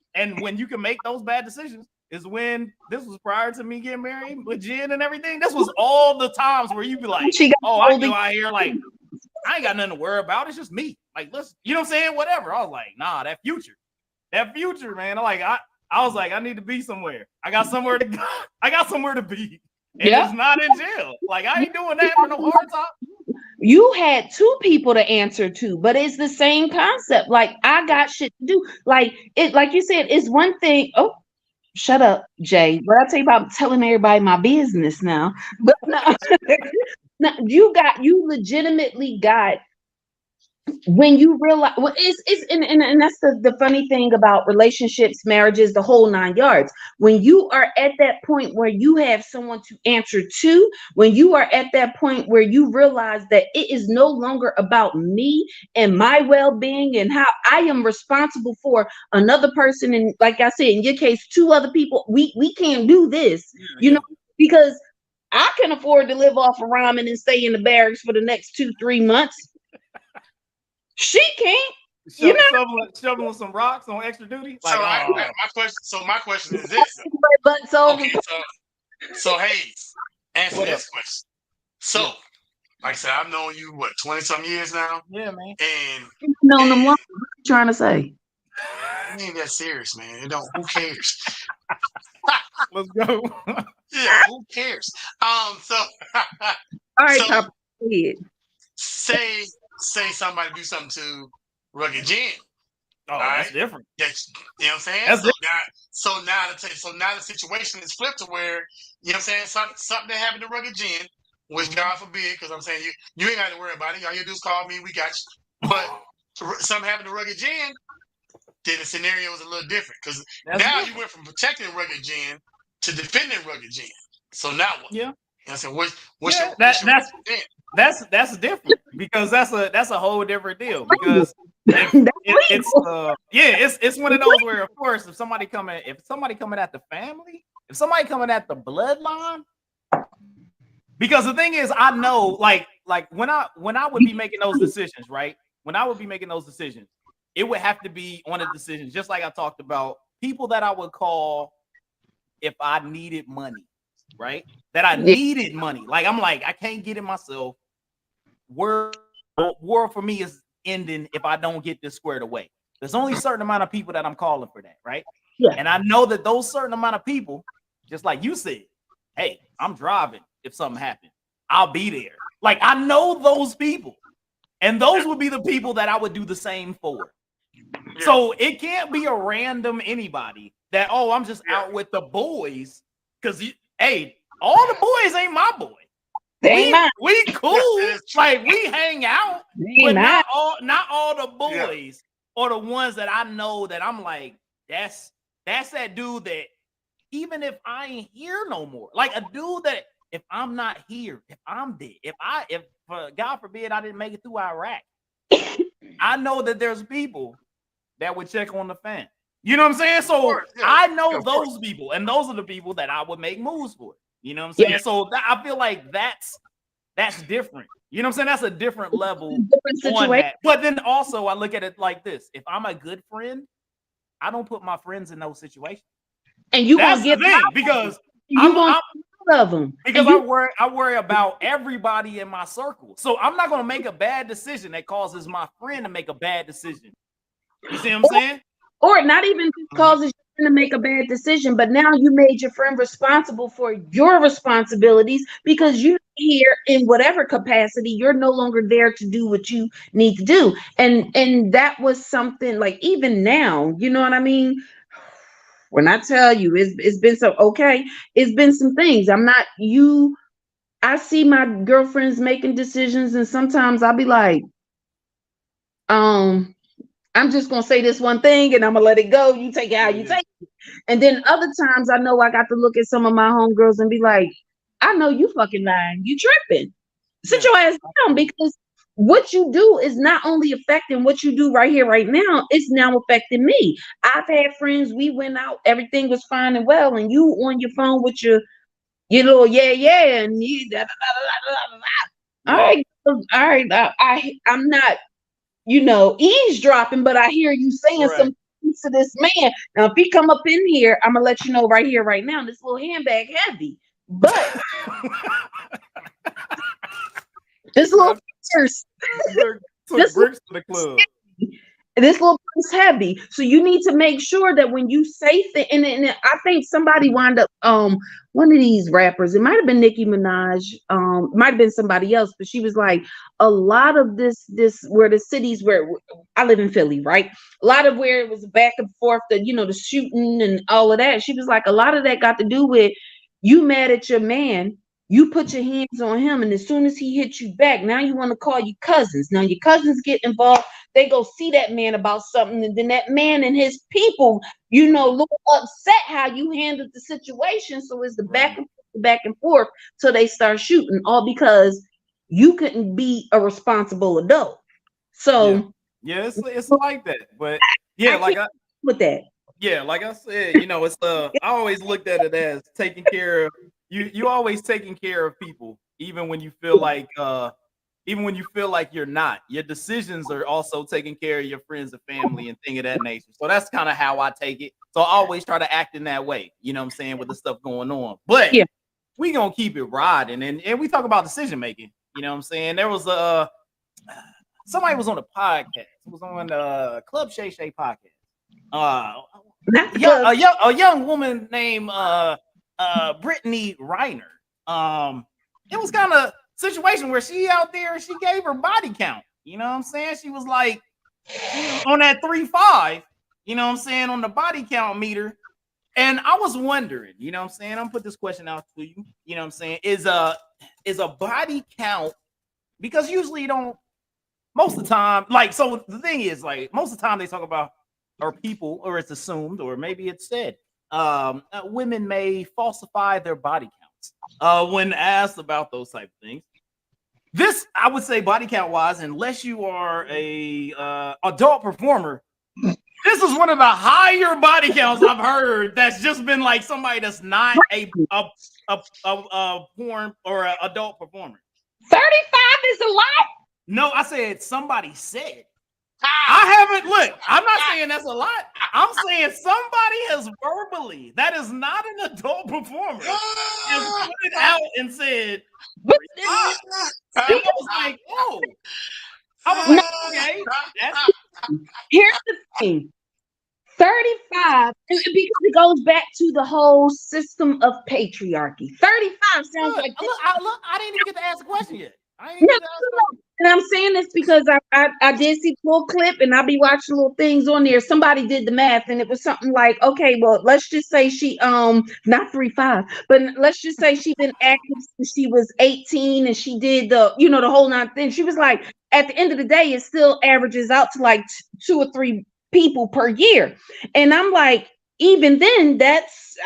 you can make those bad decisions is when this was prior to me getting married with Jen and everything. This was all the times where you be like, oh, I go out here like I ain't got nothing to worry about. It's just me. Like, let's, you know what I'm saying? Whatever. I was like, nah, that future, man. I was like, I need to be somewhere. I got somewhere to go. I got somewhere to be. And it's not in jail. Like, I ain't doing that for no hard top. You had two people to answer to, but it's the same concept. Like, I got shit to do. Like you said, it's one thing. Oh, shut up, Jay. What I tell you about telling everybody my business now. But no, no, you legitimately got, when you realize, well, and that's the funny thing about relationships, marriages, the whole 9 yards. When you are at that point where you have someone to answer to, when you are at that point where you realize that it is no longer about me and my well-being and how I am responsible for another person, and like I said, in your case, two other people, we can't do this, know, because I can afford to live off of ramen and stay in the barracks for the next 2-3 months. She can't, shoveling some rocks on extra duty. Like, my question is this. But okay, so Hayes, answer this question. So, like I said, I've known you 20-some years now. Yeah, man. And You've known them long. What are you trying to say? it ain't that serious, man. It don't. Who cares? Let's go. Yeah, who cares? So All right, so Papa. Go ahead. say somebody do something to Rugged Jen. Oh, that's different. That's, you know what I'm saying? That's So now the situation is flipped to where, you know what I'm saying, something that happened to Rugged Jen, which God forbid, because I'm saying you ain't got to worry about it. All you do is call me, we got you. But something happened to Rugged Jen, then the scenario is a little different. Because now you went from protecting Rugged Jen to defending Rugged Jen. So now what? Yeah. You know what I'm saying? What's your that's different, because that's a whole different deal, because it's one of those where, of course, if somebody coming at the family, if somebody coming at the bloodline, because the thing is, I know, like when I would be making those decisions, right? When I would be making those decisions, it would have to be on a decision, just like I talked about, people that I would call if I needed money, right? That I needed money. Like, I'm like, I can't get it myself. War for me is ending if I don't get this squared away. There's only a certain amount of people that I'm calling for that, right? Yeah. And I know that those certain amount of people, just like you said, hey, I'm driving if something happens. I'll be there. Like, I know those people. And those would be the people that I would do the same for. Yeah. So it can't be a random anybody that, oh, I'm just out with the boys. Because, hey, all the boys ain't my boy. We cool, like we hang out, but not all the boys are the ones that I know that I'm like, that's that dude that even if I ain't here no more, like a dude that if I'm not here, if I'm dead, if God forbid I didn't make it through Iraq, I know that there's people that would check on the fan. You know what I'm saying? So I know those people, and those are the people that I would make moves for. You know what I'm saying? Yeah. So I feel like that's different. You know what I'm saying? That's a different level on that. But then also I look at it like this. If I'm a good friend, I don't put my friends in those situations. And you gonna get them because I worry about everybody in my circle. So I'm not gonna make a bad decision that causes my friend to make a bad decision. You see what I'm saying? Or not even causes you to make a bad decision, but now you made your friend responsible for your responsibilities because you here in whatever capacity, you're no longer there to do what you need to do. And that was something like, even now, you know what I mean? When I tell you it's been it's been some things. I see my girlfriends making decisions, and sometimes I'll be like, I'm just gonna say this one thing and I'm gonna let it go. You take it how you take it. And then other times I know I got to look at some of my homegirls and be like, I know you fucking lying. You tripping. Sit your ass down, because what you do is not only affecting what you do right here, right now, it's now affecting me. I've had friends, we went out, everything was fine and well, and you on your phone with your little and you all right. I'm not eavesdropping, but I hear you saying some things to this man. Now, if he come up in here, I'm gonna let you know right here, right now, this little handbag heavy, but this little purse, this bricks to the club. This little purse heavy, so you need to make sure that when you say things, and I think somebody wound up, one of these rappers, it might have been Nicki Minaj, might have been somebody else, but she was like, a lot of this where the cities where I live in Philly, right? A lot of where it was back and forth, the shooting and all of that. She was like, a lot of that got to do with you mad at your man. You put your hands on him, and as soon as he hits you back, now you want to call your cousins. Now your cousins get involved. They go see that man about something, and then that man and his people, look upset how you handled the situation. So it's the back and forth till they start shooting, all because you couldn't be a responsible adult. So it's like that. But with that. Yeah, like I said, it's I always looked at it as taking care of you always taking care of people, even when you feel like you're not. Your decisions are also taking care of your friends and family and thing of that nature. So that's kind of how I take it. So I always try to act in that way, you know what I'm saying, with the stuff going on. But we gonna keep it riding, and we talk about decision making. You know what I'm saying? There was somebody was on a podcast. It was on Club Shay Shay podcast. A young woman named Brittany Reiner. It was kind of situation where she out there and she gave her body count. You know what I'm saying? She was like on that 3.5. You know what I'm saying, on the body count meter. And I was wondering, you know what I'm saying? I'm gonna put this question out to you. You know what I'm saying? Is a body count, because usually you don't, most of the time, like, so the thing is, like, most of the time they talk about, or people, or it's assumed, or maybe it's said, women may falsify their body counts when asked about those type of things. This, I would say, body count wise, unless you are a adult performer, this is one of the higher body counts I've heard. That's just been like somebody that's not a porn or an adult performer. 35 is a lot. No, I said somebody said. I haven't look. I'm not saying that's a lot. I'm saying somebody has verbally, that is not an adult performer, has put it out and said. And I was like, oh. I was like, okay. Here's the thing. 35, because it goes back to the whole system of patriarchy. 35 sounds like I didn't even get to ask a question yet. And I'm saying this because I did see a little clip, and I'll be watching little things on there. Somebody did the math, and it was something like, okay, well, let's just say she not 3.5, but let's just say she's been active since she was 18, and she did the whole 9 thing. She was like, at the end of the day, it still averages out to like 2 or 3 people per year. And I'm like, even then, that's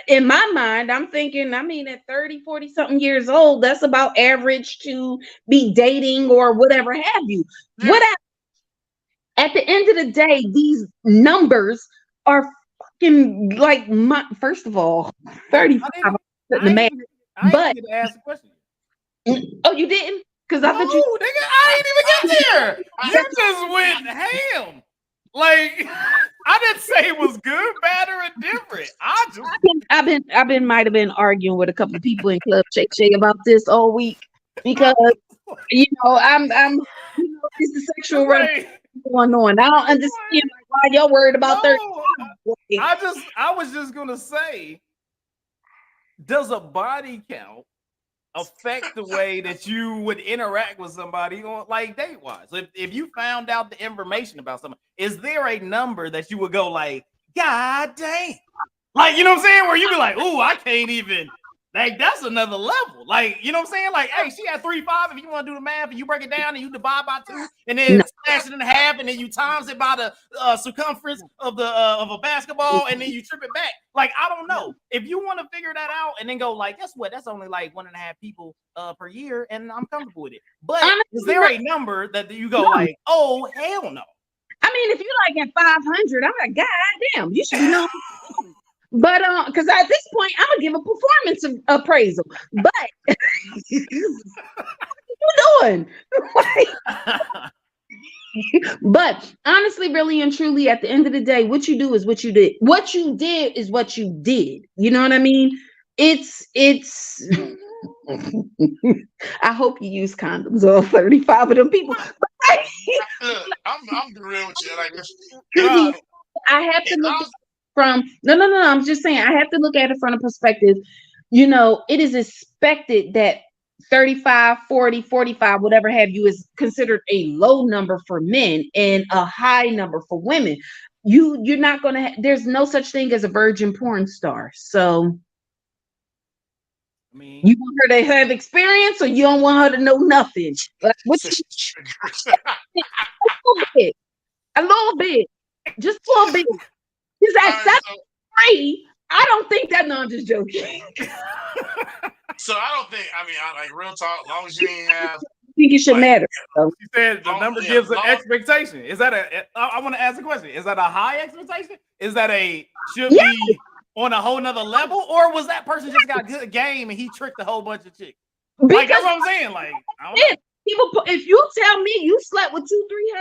in my mind, I'm thinking, I mean, at 30, 40 something years old, that's about average to be dating or whatever have you. At the end of the day, these numbers are fucking like, first of all, 35. I didn't ask a question. Oh, you didn't? Because I thought nigga, I didn't even get there. You just went ham. Like, I didn't say it was good, bad, or indifferent. I've been arguing with a couple of people in Club Shay Shay about this all week, because I'm it's the sexual going on. I don't understand why y'all worried about 30. I was just gonna say, does a body count affect the way that you would interact with somebody on, like, date wise? If you found out the information about someone, is there a number that you would go like, God damn, like, you know what I'm saying, where you be like, ooh, I can't even, like, that's another level, like, you know what I'm saying, like, hey, she had 3.5. If you want to do the math and you break it down and you divide by 2 and then slash it in half and then you times it by the circumference of a basketball and then you trip it back. Like, I don't know. If you want to figure that out and then go like, guess what? That's only like 1.5 people per year, and I'm comfortable with it. But is there a number that you go like, oh, hell no? I mean, if you like at 500, I'm like, God damn, you should be known. But because at this point, I'm gonna give a performance appraisal. But what are you doing? But honestly, really and truly, at the end of the day, what you do is what you did. What you did is what you did. You know what I mean? It's I hope you use condoms, all 35 of them people. I'm real with you. Like, I have to look from no. I'm just saying, I have to look at it from a perspective. It is expected that 35, 40, 45, whatever have you, is considered a low number for men and a high number for women. You're not gonna. There's no such thing as a virgin porn star. So, I mean, you want her to have experience, or you don't want her to know nothing? Like, a little bit, just a little bit. Because at 73, I don't think that. No, I'm just joking. So I don't think. I mean, like, real talk. As long as you ain't have. I think it should matter. So. She said the number gives an expectation. Is that I want to ask a question. Is that a high expectation? Is that should be on a whole nother level, or was that person just got good game and he tricked a whole bunch of chicks? Like, that's what I'm saying. Like, I don't know. People, if you tell me you slept with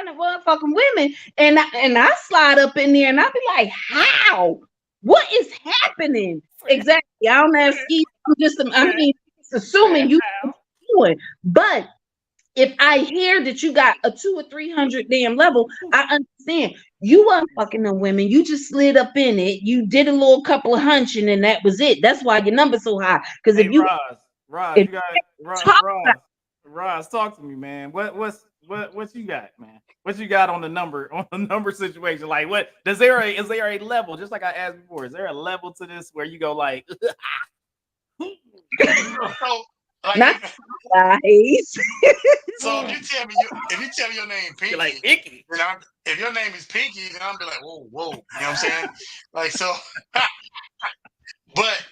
200-300 motherfucking women, and I slide up in there and I be like, how? What is happening? Exactly. I don't have skis. I'm just assuming you doing. But If I hear that you got a 200 or 300 damn level, I understand. You weren't fucking the women. You just slid up in it. You did a little couple of hunching, and that was it. That's why your number's so high. Because Hey, if you, Roz, if you got talk Roz, talk to me, man. What you got, man? What you got on the number situation? Like, what is there a level? Just like I asked before, is there a level to this where you go like, So, like, not guys. so if you tell me your name Pinky, you're like icky? then if your name is Pinky, then I'm be like, whoa, you know what I'm saying? Like, so, but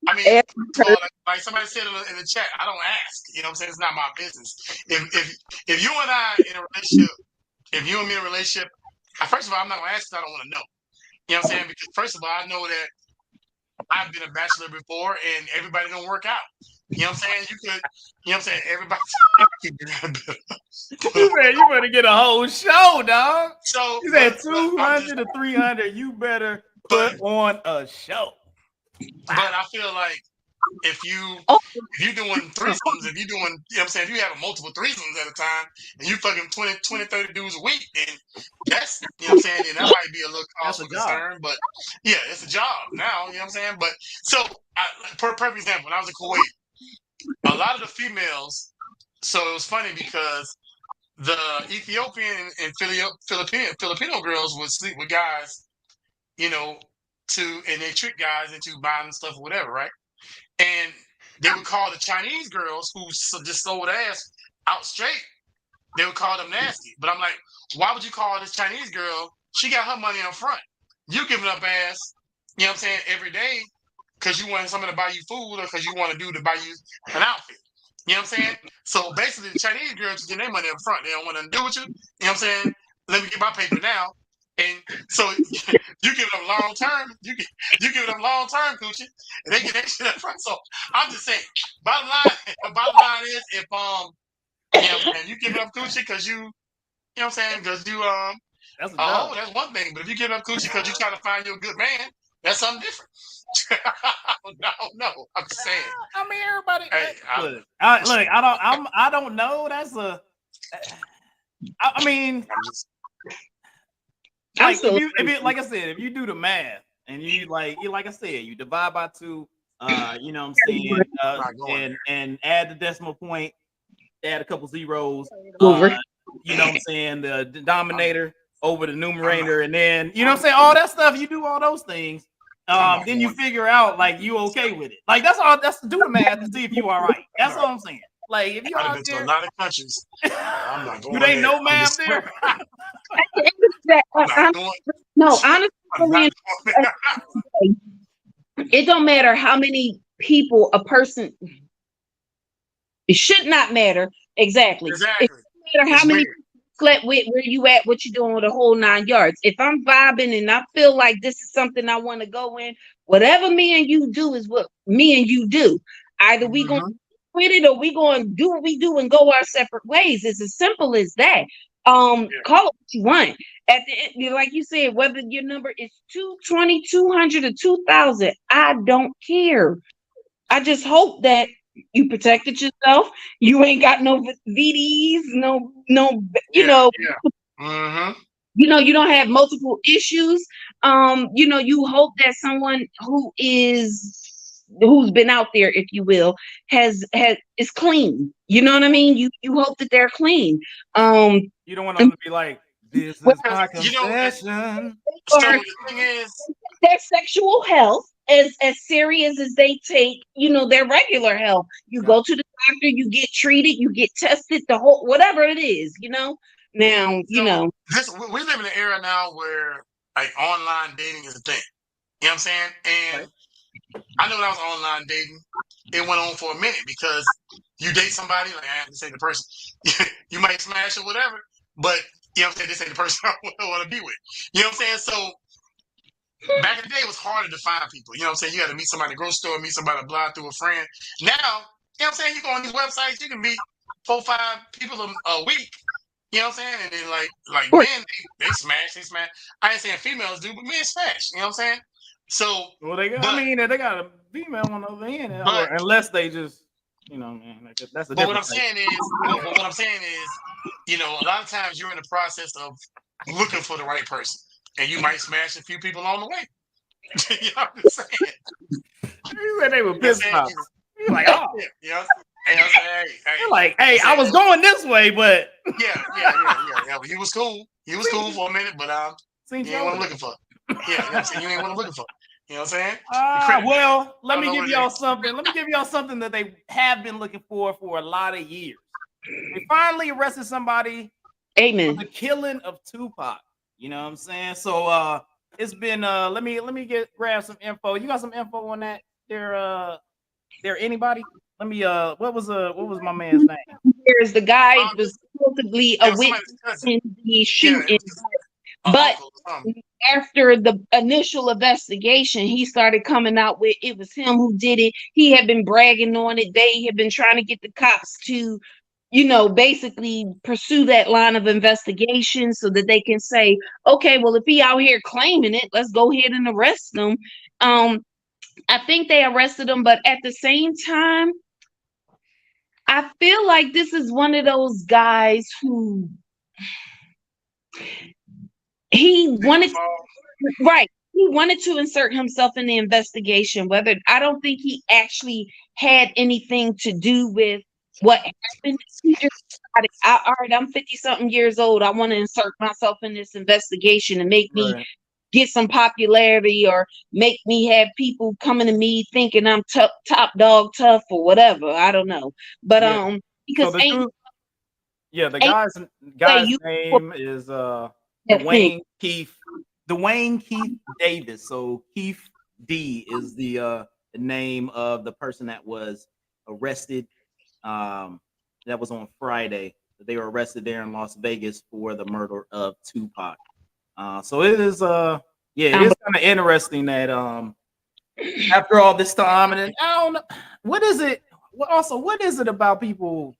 I mean, And first of all, like somebody said in the chat, I don't ask. You know what I'm saying? It's not my business. If you and I in a relationship, if you and me in a relationship, first of all, I'm not gonna ask because I don't want to know. You know what I'm saying? Because first of all, I know that I've been a bachelor before, and everybody don't work out. You know what I'm saying? You know what I'm saying? Everybody. You better get a whole show, dog. So You said 200 to 300. You better put on a show. But I feel like if you doing threesomes, if you doing, you know what I'm saying, if you having multiple threesomes at a time and you fucking 20, 30 dudes a week, then that's, you know what I'm saying, then that might be a little cause for concern. But yeah, it's a job now, you know what I'm saying? But so, perfect example, when I was in Kuwait, a lot of the females, so it was funny because the Ethiopian and Filipino girls would sleep with guys, you know, and they trick guys into buying stuff or whatever, right? And they would call the Chinese girls who just sold ass out straight. They would call them nasty. But I'm like, why would you call this Chinese girl? She got her money up front. You giving up ass, you know what I'm saying, every day because you want someone to buy you food or because you want a dude to buy you an outfit. You know what I'm saying? So basically, the Chinese girls just get their money up front. They don't want nothing to do with you. You know what I'm saying? Let me get my paper now. And so you give them long term, you give them long term coochie, and they get that shit up front. So I'm just saying, bottom line is if you know what I'm saying, you give up coochie because you know what I'm saying, because you that's a job. that's one thing. But if you give up coochie because you trying to find you a good man, that's something different. No, I'm just saying. I mean, everybody. Hey, I don't know. That's a. I mean, like like I said, if you do the math and you like I said, you divide by 2. You know what I'm saying, and add the decimal point, add a couple zeros. You know what I'm saying, the denominator over the numerator, and then you know what I'm saying, all that stuff. You do all those things. Then you figure out like you okay with it. Like that's all. That's to do the math to see if you all right. That's all I'm saying. Like if you I've out been there, to a lot of countries. I'm not going. you ain't no math there. No, honestly, it don't matter how many people a person. It should not matter exactly. It doesn't matter how many people slept with, where you at, what you doing with the whole 9 yards. If I'm vibing and I feel like this is something I want to go in, whatever me and you do is what me and you do. Either we gonna with it or we gonna do what we do and go our separate ways. It's as simple as that. Call it what you want. At the end, like you said, whether your number is 220, 200, or 2,000, I don't care. I just hope that you protected yourself. You ain't got no VDs, no, you know. You know, you don't have multiple issues. You know, you hope that someone who's been out there, if you will, is clean. You know what I mean? You hope that they're clean. You don't want them to be like, this is my confession. So the thing is, their sexual health as serious as they take, you know, their regular health. You go to the doctor, you get treated, you get tested, the whole whatever it is, you know. Now, you know, we live in an era now where like online dating is a thing. You know what I'm saying? And I know when I was online dating, it went on for a minute because you date somebody, like I have to say the person, you might smash or whatever, but you know what I'm saying, this ain't the person I want to be with. You know what I'm saying? So back in the day, it was harder to find people. You know what I'm saying? You had to meet somebody at the grocery store, meet somebody blind through a friend. Now, you know what I'm saying? You go on these websites, you can meet 4 or 5 people a week. You know what I'm saying? And then like men, they smash. I ain't saying females do, but men smash. You know what I'm saying? So well, they got a female on the other end, or unless they just you know, man, that's a But what different I'm type. saying is, what I'm saying is, a lot of times you're in the process of looking for the right person, and you might smash a few people on the way. You know what I'm saying? You said they were You know what I'm piss saying? pops. You're like, oh, Yeah, hey, I was like, you're like, I hey, I said, was going this way, but yeah. He was cool. He was cool for a minute, but seen you you ain't what over I'm there. looking for. Yeah, you know what I'm saying? You ain't what I'm looking for. You know what I'm saying? The critter man. Well, I let don't me know give what it y'all is. something. Let me give y'all something that they have been looking for a lot of years. They finally arrested somebody for Amen. the killing of Tupac. You know what I'm saying? So it's been let me grab some info. You got some info on that? There anybody? Let me what was my man's name? There's the guy was supposedly a It was witness somebody's cousin. in the Yeah, it shooting, was but uncle or something. after the initial investigation, he started coming out with it was him who did it. He had been bragging on it. They had been trying to get the cops to, basically pursue that line of investigation so that they can say, okay, well, if he out here claiming it, let's go ahead and arrest him. I think they arrested him, but at the same time, I feel like this is one of those guys who he wanted right. He wanted to insert himself in the investigation. Whether I don't think he actually had anything to do with what happened. He just decided, all right, I'm 50 something years old. I want to insert myself in this investigation and make me Right. get some popularity or make me have people coming to me thinking I'm top dog tough or whatever. I don't know. But Yeah. because So the truth, the ain't way guy's you name is that thing. Dwayne Keith Davis. So Keith D is the name of the person that was arrested. That was on Friday. They were arrested there in Las Vegas for the murder of Tupac. So it is it is kind of interesting that after all this time, and then, I don't know what is it. What is it about people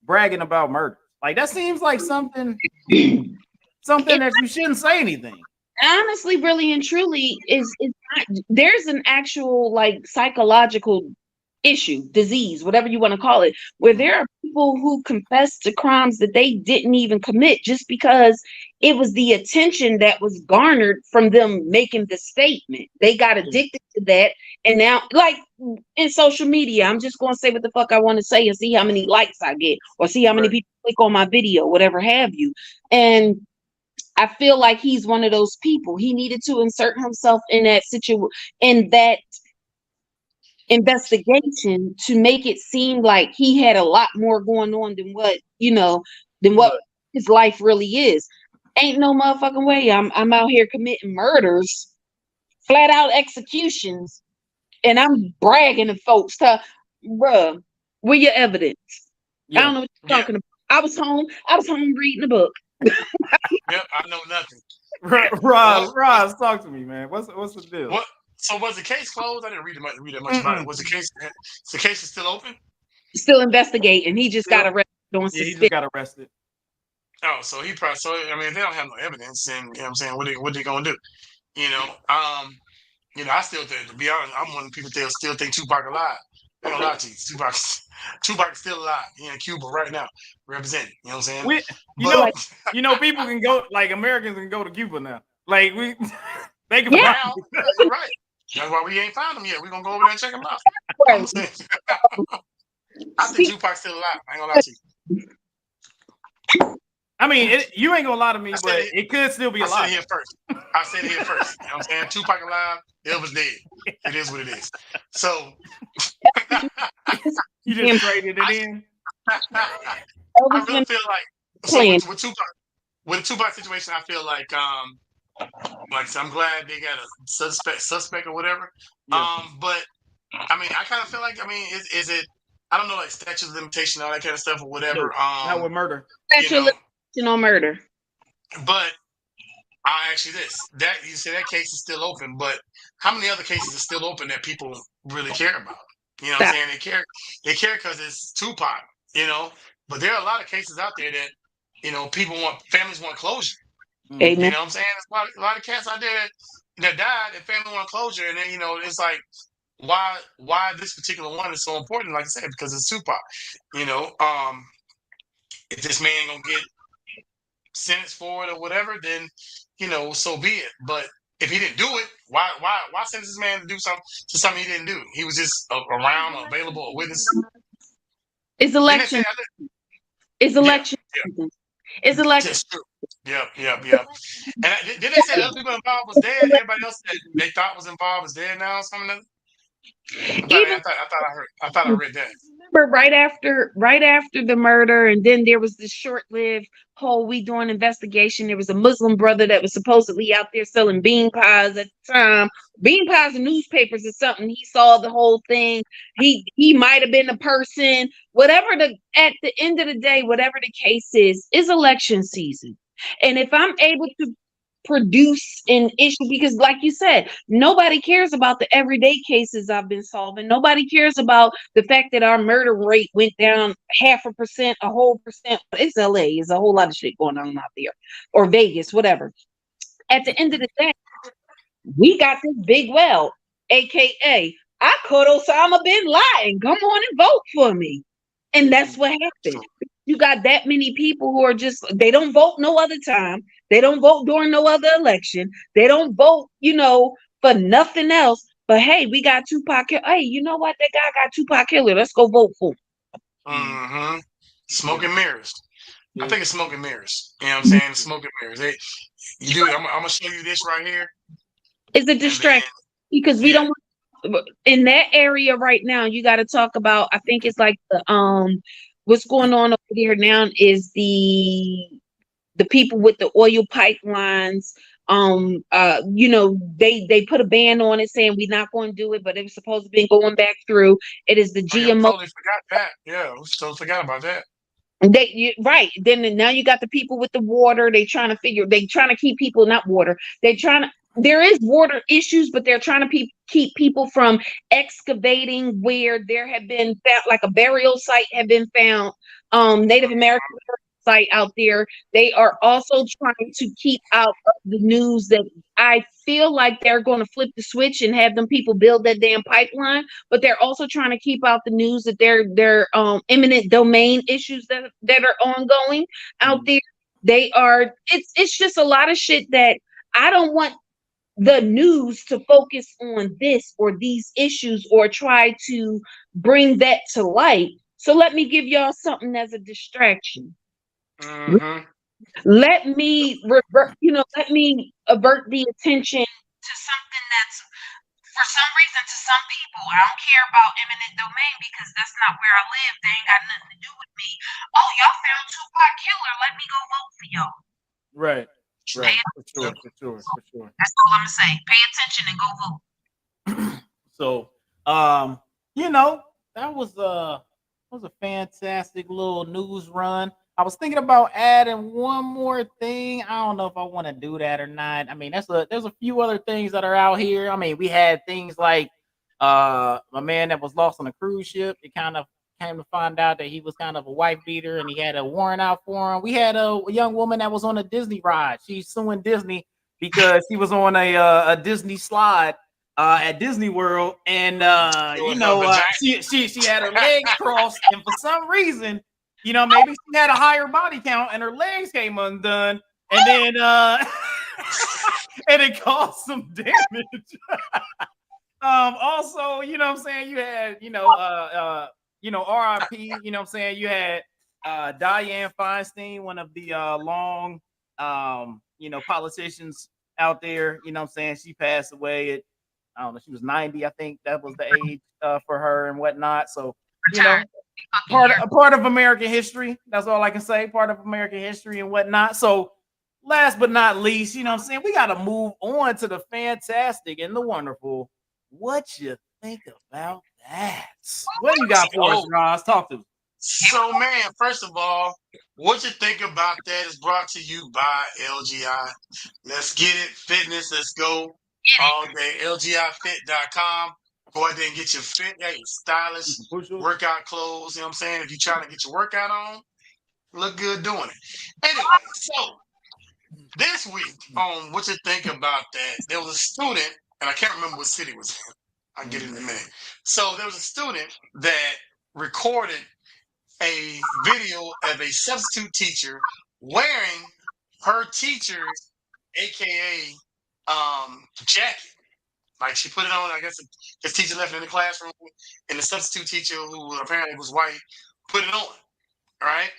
bragging about murder? Like that seems like something that you shouldn't say anything. Honestly, really and truly, is not, there's an actual like psychological issue, disease, whatever you want to call it, where there are people who confess to crimes that they didn't even commit just because it was the attention that was garnered from them making the statement. They got addicted to that, and now, like in social media, I'm just going to say what the fuck I want to say and see how many likes I get, or see how many people click on my video, whatever have you, and I feel like he's one of those people. He needed to insert himself in that in that investigation to make it seem like he had a lot more going on than what his life really is. Ain't no motherfucking way I'm out here committing murders, flat out executions, and I'm bragging to folks to, bruh, where your evidence? I don't know what you're talking about. I was home reading a book. Yep, I know nothing. Roz, talk to me, man. What's the deal? What? So was the case closed? I didn't read that much about it. Was the case? The case is still open? Still investigating. He just got arrested on He just suspicion. got arrested. Oh, so he probably. So I mean, if they don't have no evidence, then you know what I'm saying, what they gonna do? I still think, to be honest, I'm one of the people that still think Tupac alive. I ain't gonna lie to you, Tupac is still alive. He in Cuba right now, representing. You know what I'm saying? People can go, like Americans can go to Cuba now. Like they can. Yeah, you're right. That's why we ain't found him yet. We're gonna go over there and check him out. I think Tupac's still alive. I ain't gonna lie to you. I mean, you ain't gonna lie to me, but it could still be alive. I said it here first. You know what I'm saying? Tupac alive, Elvis dead. It is what it is. So you just traded it in. I really feel like with the Tupac situation, I feel like so I'm glad they got a suspect or whatever. Yeah. But I mean, I kind of feel like, I mean, is it? I don't know, like statute of limitation, all that kind of stuff or whatever. No, not with murder. Statute of limitation on murder. But I'll ask you this: that you say that case is still open, but how many other cases are still open that people really care about? You know what I'm saying? They care because it's Tupac, But there are a lot of cases out there that, families want closure. Amen. You know what I'm saying? There's a lot of cats out there that died and family want closure, and then it's like, why this particular one is so important. Like I said, because it's Tupac. You know, if this man gonna get sentenced for it or whatever, then so be it. But if he didn't do it, why sentence this man to do something he didn't do? He was just around, available, a witness. It's election. It's election. Yeah. It's election. Just true. Yep. And did they say the other people involved was dead? Everybody else that they thought was involved is dead now or something? I thought I read that. Remember right after the murder, and then there was this short-lived whole we doing investigation. There was a Muslim brother that was supposedly out there selling bean pies at the time. Bean pies and newspapers or something. He saw the whole thing. He might have been the person. At the end of the day, whatever the case is election season. And if I'm able to produce an issue, because like you said, nobody cares about the everyday cases I've been solving. Nobody cares about the fact that our murder rate went down 0.5%, a whole percent. It's LA. There's a whole lot of shit going on out there, or Vegas, whatever. At the end of the day, we got this big well, aka I caught Osama bin Laden. Come on and vote for me. And that's what happened. You got that many people who are just, they don't vote no other time. They don't vote during no other election. They don't vote, for nothing else. But hey, we got Tupac. Hey, you know what? That guy got Tupac Killer. Let's go vote for him. Mm-hmm. Smoke and mirrors. I think it's smoke and mirrors. You know what I'm saying? Smoke and mirrors. I'm going to show you this right here. It's a distraction because we don't want, in that area right now, you got to talk about, I think it's like the, what's going on over there now is the people with the oil pipelines. They put a ban on it saying we're not going to do it, but it was supposed to be going back through. It is the GMO. I totally forgot that. Yeah, we totally forgot about that. Right. Then now you got the people with the water. They trying to keep people, not water. There is water issues, but they're trying to keep people from excavating where there have been found, like a burial site have been found, Native American site out there. They are also trying to keep out of the news that I feel like they're going to flip the switch and have them people build that damn pipeline, but they're also trying to keep out the news that they're eminent domain issues that are ongoing out there. It's just a lot of shit that I don't want the news to focus on this or these issues or try to bring that to light. So let me give y'all something as a distraction. Mm-hmm. Let me avert the attention to something that's, for some reason, to some people, I don't care about eminent domain because that's not where I live. They ain't got nothing to do with me. Oh, y'all found Tupac Killer. Let me go vote for y'all. Right. For sure. That's all I'm gonna say. Pay attention and go vote. So, that was a fantastic little news run. I was thinking about adding one more thing. I don't know if I want to do that or not. I mean, there's a few other things that are out here. I mean, we had things like a man that was lost on a cruise ship. It kind of came to find out that he was kind of a wife beater and he had a warrant out for him. We had a young woman that was on a Disney ride. She's suing Disney because she was on a Disney slide at Disney World, and she had her legs crossed, and for some reason, maybe she had a higher body count and her legs came undone, and then and it caused some damage. Also, what I'm saying, you had RIP, what I'm saying, you had Dianne Feinstein, one of the long politicians out there, what I'm saying, she passed away at, I don't know, she was 90, I think that was the age for her and whatnot. So, part of American history. That's all I can say. Part of American history and whatnot. So, last but not least, what I'm saying, we got to move on to the fantastic and the wonderful. What you think about that? What you got for us, Roz? Talk to me. So, man, first of all, what you think about that is brought to you by LGI. Let's get it. Fitness. Let's go. All day. LGIFit.com. Go out there and get your fit, stylish workout clothes. You know what I'm saying? If you're trying to get your workout on, look good doing it. Anyway, so this week on What You Think About That, there was a student, and I can't remember what city it was in, I'll get it in a minute. So there was a student that recorded a video of a substitute teacher wearing her teacher's AKA jacket. Like she put it on, I guess his teacher left it in the classroom, and the substitute teacher, who apparently was white, put it on. Right?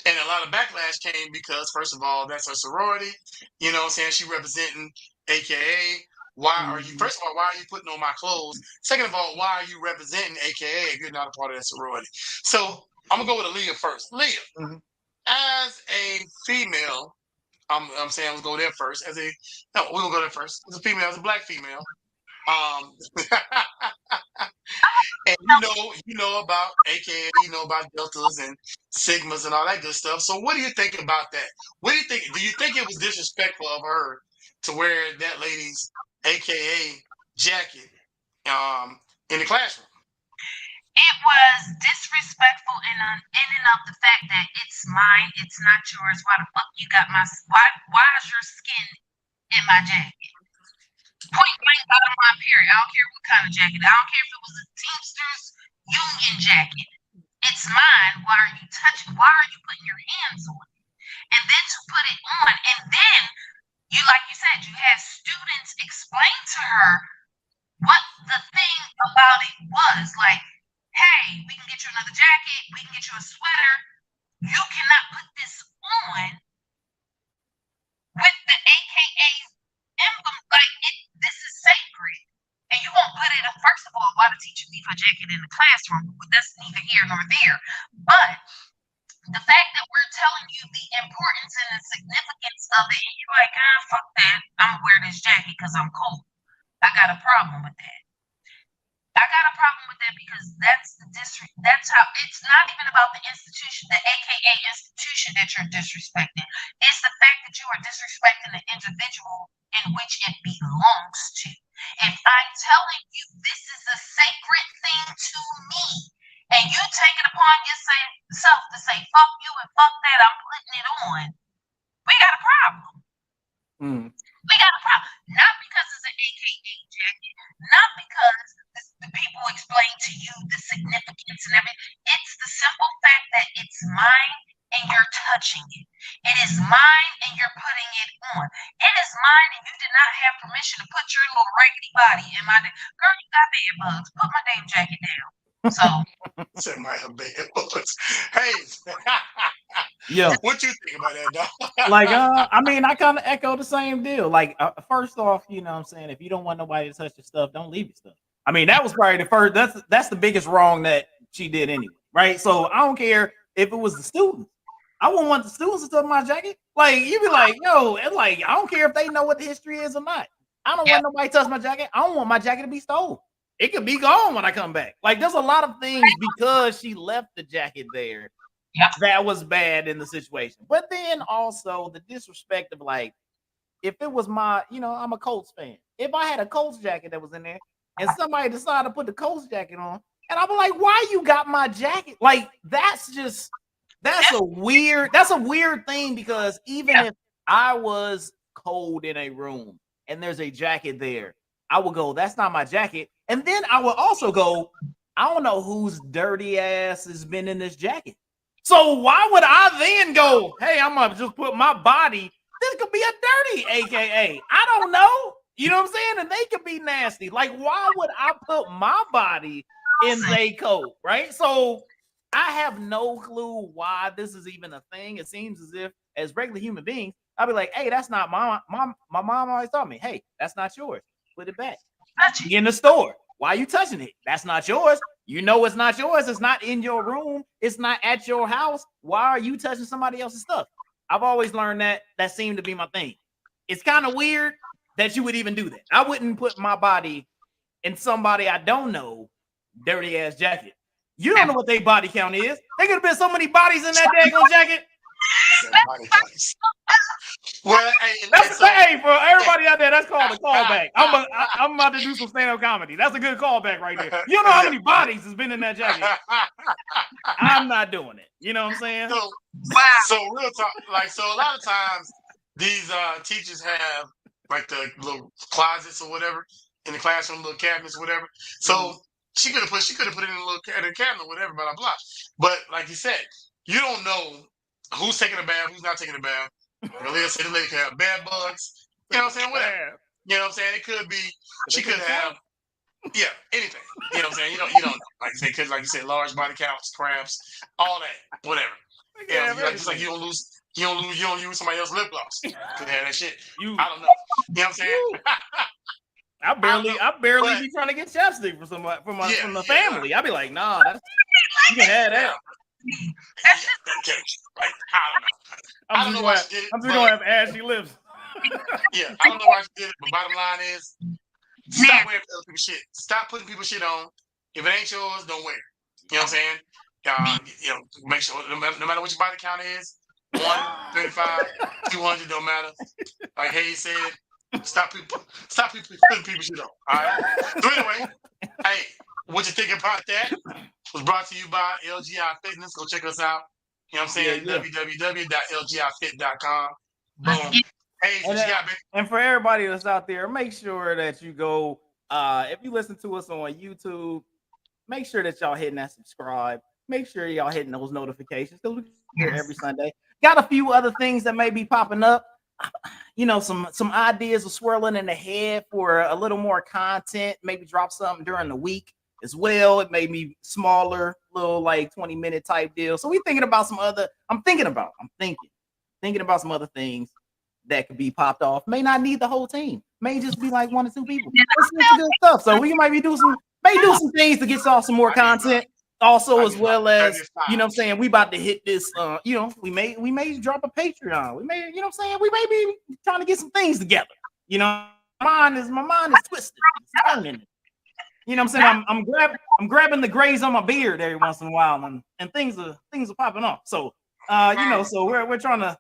And a lot of backlash came because, first of all, that's her sorority. You know what I'm saying? She representing AKA. Why are you, first of all, why are you putting on my clothes? Second of all, why are you representing AKA if you're not a part of that sorority? So I'm going to go with Aaliyah first. Leah, as a female, I'm saying let's go there first. We're going to go there first. As a female, as a black female. And you know about AKA, you know about deltas and sigmas and all that good stuff. So what do you think about that? What do you think? Do you think it was disrespectful of her to wear that lady's AKA jacket in the classroom? It was disrespectful in and of the fact that it's mine, it's not yours. Why the fuck you got why is your skin in my jacket? Point blank, bottom line, period. I don't care what kind of jacket. I don't care if it was a Teamsters Union jacket. It's mine. Why are you touching? Why are you putting your hands on it? And then to put it on, and then you, like you said, you had students explain to her what the thing about it was. Like, hey, we can get you another jacket. We can get you a sweater. You cannot put this on with the AKA emblem. Like, this is sacred. And you won't put it up. First of all, why the teacher leave her jacket in the classroom? That's neither here nor there. But the fact that we're telling you the importance and the significance of it, and you're like, fuck that. I'm gonna wear this jacket because I'm cold. I got a problem with that. I got a problem with that because that's the district. That's how it's not even about the institution, the AKA institution that you're disrespecting. It's the fact that you are disrespecting the individual in which it belongs to. If I'm telling you this is a sacred thing to me, and you take it upon yourself to say fuck you and fuck that, I'm putting it on, we got a problem. We got a problem. Not because it's an AKA jacket, not because the people explain to you the significance and everything. It's the simple fact that it's mine and you're touching it. It is mine and you're putting it on. It is mine and you did not have permission to put your little raggedy body in my girl, you got bed bugs. Put my damn jacket down. So Said my bed bugs. Hey, yeah. What you think about that, dog? Like, I mean, I kind of echo the same deal. Like, first off, you know what I'm saying? If you don't want nobody to touch your stuff, don't leave your stuff. I mean, that was probably the first, that's the biggest wrong that she did anyway, right? So I don't care if it was the students. I wouldn't want the students to touch my jacket. Like, you'd be like, yo, it's like, I don't care if they know what the history is or not. I don't want nobody to touch my jacket. I don't want my jacket to be stolen. It could be gone when I come back. Like, there's a lot of things because she left the jacket there that was bad in the situation. But then also the disrespect of, like, if it was my, you know, I'm a Colts fan. If I had a Colts jacket that was in there and somebody decided to put the Colts jacket on, and I'd be like, why you got my jacket? Like, that's a weird thing, because even if I was cold in a room and there's a jacket there, I would go, that's not my jacket. And then I would also go, I don't know whose dirty ass has been in this jacket. So why would I then go, hey, I'm gonna just put my body, this could be a dirty AKA. I don't know. You know what I'm saying? And they could be nasty. Like, why would I put my body in their coat? Right? So I have no clue why this is even a thing. It seems as if, as regular human beings, I'd be like, hey, that's not my mom always taught me, hey, that's not yours. Put it back. In the store. Why are you touching it? That's not yours. You know it's not yours. It's not in your room. It's not at your house. Why are you touching somebody else's stuff? I've always learned that. That seemed to be my thing. It's kind of weird that you would even do that. I wouldn't put my body in somebody I don't know dirty ass jacket. You don't know what their body count is. There could have been so many bodies in that daggone jacket. Well, hey, for everybody out there, that's called a callback. I'm about to do some stand-up comedy. That's a good callback right there. You don't know how many bodies has been in that jacket. I'm not doing it. You know what I'm saying? So real talk, like, so a lot of times these teachers have like the little closets or whatever, in the classroom, little cabinets or whatever. So she could have put it in a little cabinet, whatever, blah, blah, blah. But like you said, you don't know who's taking a bath, who's not taking a bath. Earlier said the lady could have bed bugs. You know what I'm saying? Whatever. You know what I'm saying? It could be, she could have, anything. You know what I'm saying? You don't know. Like you said, because like you said, large body counts, cramps, all that, whatever. Just like you don't use somebody else's lip gloss. Could have that shit. I don't know. You know what I'm saying? I barely be trying to get chapstick from the family. I'd be like, nah, you can have that. I don't know why she did it. I'm just gonna have ashy lips. I don't know why she did it, but bottom line is, stop wearing other people's shit. Stop putting people's shit on. If it ain't yours, don't wear it. You know what I'm saying? Make sure no matter what your body count is, 1, 35, 200, don't matter. Like Hayes said, stop putting people's shit on. All right. So anyway, hey, what you think about that? Was brought to you by LGI Fitness. Go check us out. You know what I'm saying? www.lgifit.com. Boom. Hey, what you got, baby? And for everybody that's out there, make sure that you go. If you listen to us on YouTube, make sure that y'all hitting that subscribe. Make sure y'all hitting those notifications because we're here every Sunday. Got a few other things that may be popping up. Some ideas are swirling in the head for a little more content. Maybe drop something during the week as well. It made me smaller, little like 20-minute type deal. So we thinking about I'm thinking about some other things that could be popped off. May not need the whole team. May just be like 1 or 2 people. That's good stuff. So we might do some things to get y'all some more content. Also, as well as, you know what I'm saying, we about to hit this, we may drop a Patreon. We may, you know what I'm saying, we may be trying to get some things together. My mind is twisted. It's turning. You know what I'm saying? I'm grabbing the grays on my beard every once in a while, and things are popping off. So so we're trying to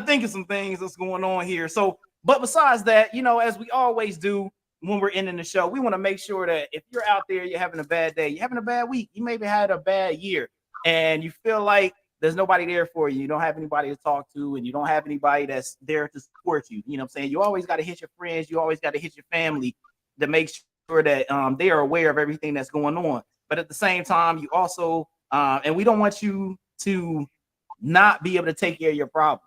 think of some things that's going on here. So, but besides that, as we always do when we're ending the show, we want to make sure that if you're out there, you're having a bad day, you're having a bad week, you maybe had a bad year, and you feel like there's nobody there for you. You don't have anybody to talk to, and you don't have anybody that's there to support you. You know what I'm saying? You always got to hit your friends. You always got to hit your family to make sure that they are aware of everything that's going on. But at the same time, you also, and we don't want you to not be able to take care of your problem.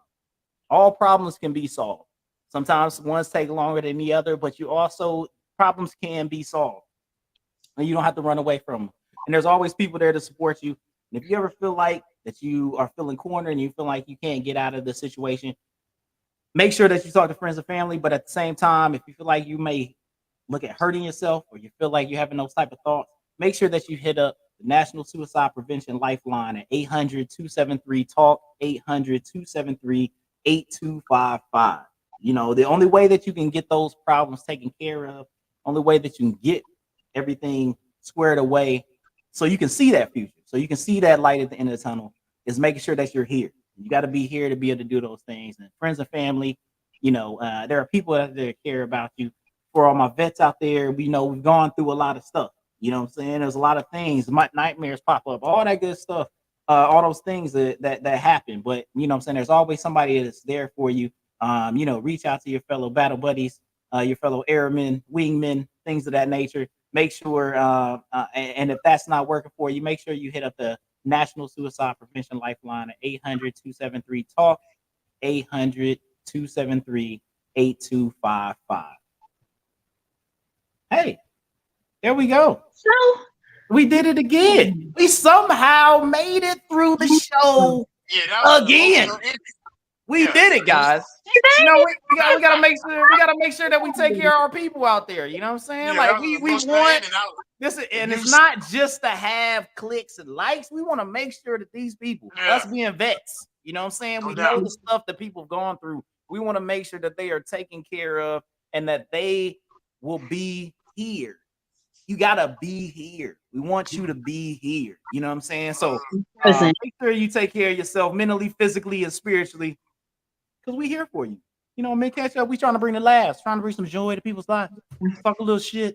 All problems can be solved. Sometimes ones take longer than the other, but problems can be solved. And you don't have to run away from them. And there's always people there to support you. And if you ever feel like that you are feeling cornered and you feel like you can't get out of the situation, make sure that you talk to friends and family. But at the same time, if you feel like you may look at hurting yourself or you feel like you're having those type of thoughts, make sure that you hit up the National Suicide Prevention Lifeline at 800-273-TALK, 800-273-8255. The only way that you can get those problems taken care of, only way that you can get everything squared away so you can see that future, so you can see that light at the end of the tunnel, is making sure that you're here. You got to be here to be able to do those things. And friends and family, there are people out there that care about you. For all my vets out there, we've gone through a lot of stuff. You know what I'm saying? There's a lot of things, nightmares pop up, all that good stuff, all those things that happen. But, you know what I'm saying? There's always somebody that's there for you. Reach out to your fellow battle buddies, your fellow airmen, wingmen, things of that nature. Make sure, and if that's not working for you, make sure you hit up the National Suicide Prevention Lifeline at 800-273-TALK, 800-273-8255. Hey, there we go. So we did it again. We somehow made it through the show again. We did it, guys. We gotta make sure that we take care of our people out there. You know what I'm saying? Like we want this, and it's not just to have clicks and likes. We want to make sure that these people, us being vets, you know what I'm saying? We know the stuff that people have gone through. We want to make sure that they are taken care of and that they will be here. You gotta be here. We want you to be here. You know what I'm saying? So make sure you take care of yourself mentally, physically, and spiritually. Because we here for you. Ketchup, we trying to bring the laughs, trying to bring some joy to people's lives. Talk a little shit.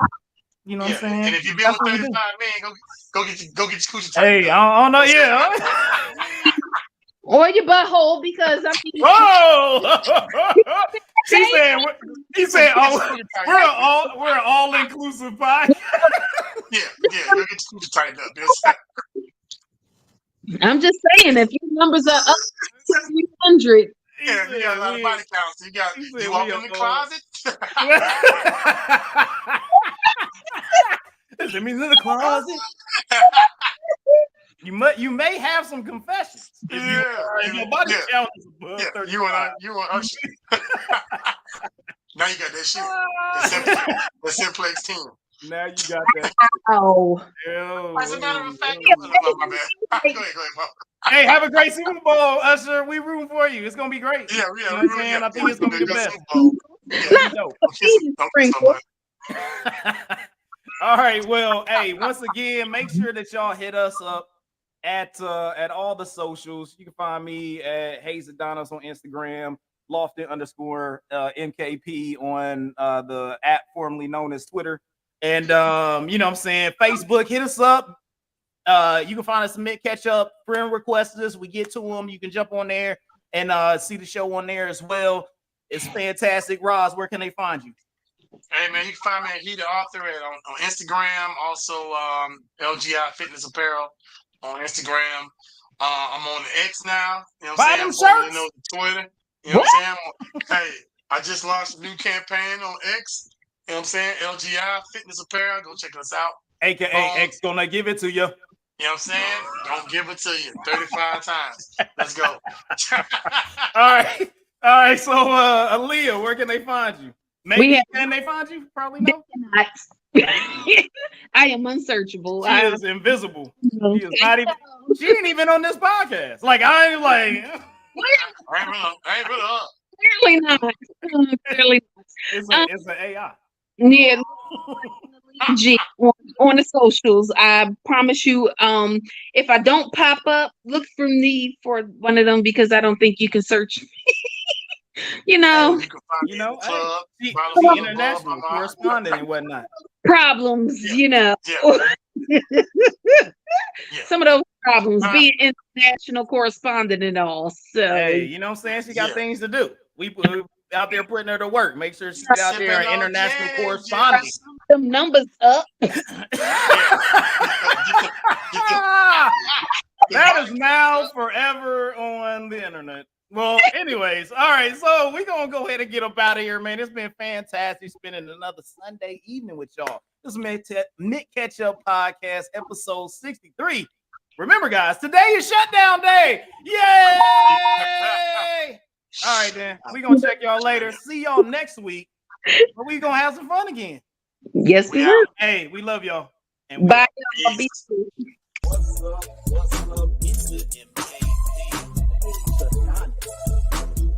You know what I'm saying? And if you be on 35, man, go get your coochie. Hey, I don't know, yeah. Or your butthole, because I mean, whoa! He said, "Oh, we're an all-inclusive podcast." Yeah, go get your scooter tightened up. Yes. I'm just saying, if your numbers are up to 300, Yeah, you got a lot of body counts. You walk in the closet. It means in the closet. You may have some confessions. If your body count is above 35. You want Usher. Now you got that shit. The Simplex team. Now you got that. Oh. As a matter of fact, my bad. Go ahead, Mom. Hey, have a great Super Bowl, Usher. We rooting for you. It's gonna be great. Yeah. You know what I'm saying? I think it's gonna be the best. All right. Well, hey, once again, make sure that y'all hit us up at all the socials. You can find me at Hayes Adonis on Instagram, Lofton_MKP on the app formerly known as Twitter. And you know what I'm saying, Facebook, hit us up. You can find us Submit Ketchup, friend request us. We get to them. You can jump on there and see the show on there as well. It's fantastic. Roz, where can they find you? Hey man, you can find me at He the Author on Instagram. Also, LGI Fitness Apparel on Instagram. I'm on the X now. You know what I'm saying? I'm on Twitter. You know what I'm saying? Hey, I just launched a new campaign on X. You know what I'm saying? LGI Fitness Apparel. Go check us out. AKA X gonna give it to you. You know what I'm saying? Don't give it to you 35 times. Let's go. All right. So, Aaliyah, where can they find you? Maybe can they find you? Probably no. I am unsearchable. She is invisible. She is not even. She ain't even on this podcast. Like I ain't like. I ain't really up. Clearly not. Clearly not. It's an AI. Yeah. On the socials, I promise you. If I don't pop up, look for me for one of them because I don't think you can search me. You know, she international correspondent and whatnot. Problems, you know. Yeah. Some of those problems, being international correspondent and all. So, hey, you know what I'm saying? She got things to do. We out there putting her to work. Make sure she's out there an international correspondent. Some numbers up. That is now forever on the internet. Well, anyways, all right. So we're gonna go ahead and get up out of here, man. It's been fantastic spending another Sunday evening with y'all. This is Nick Ketchup Podcast, episode 63. Remember, guys, today is shutdown day. Yay! All right, then. We're gonna check y'all later. See y'all next week. But we're gonna have some fun again. Yes, we will. Hey, we love y'all. And bye, y'all. Be safe. What's up? It's the MKP.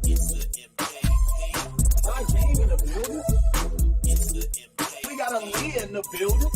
It's the MKP. My game in the building. It's the MKP. We got a Leah in the building.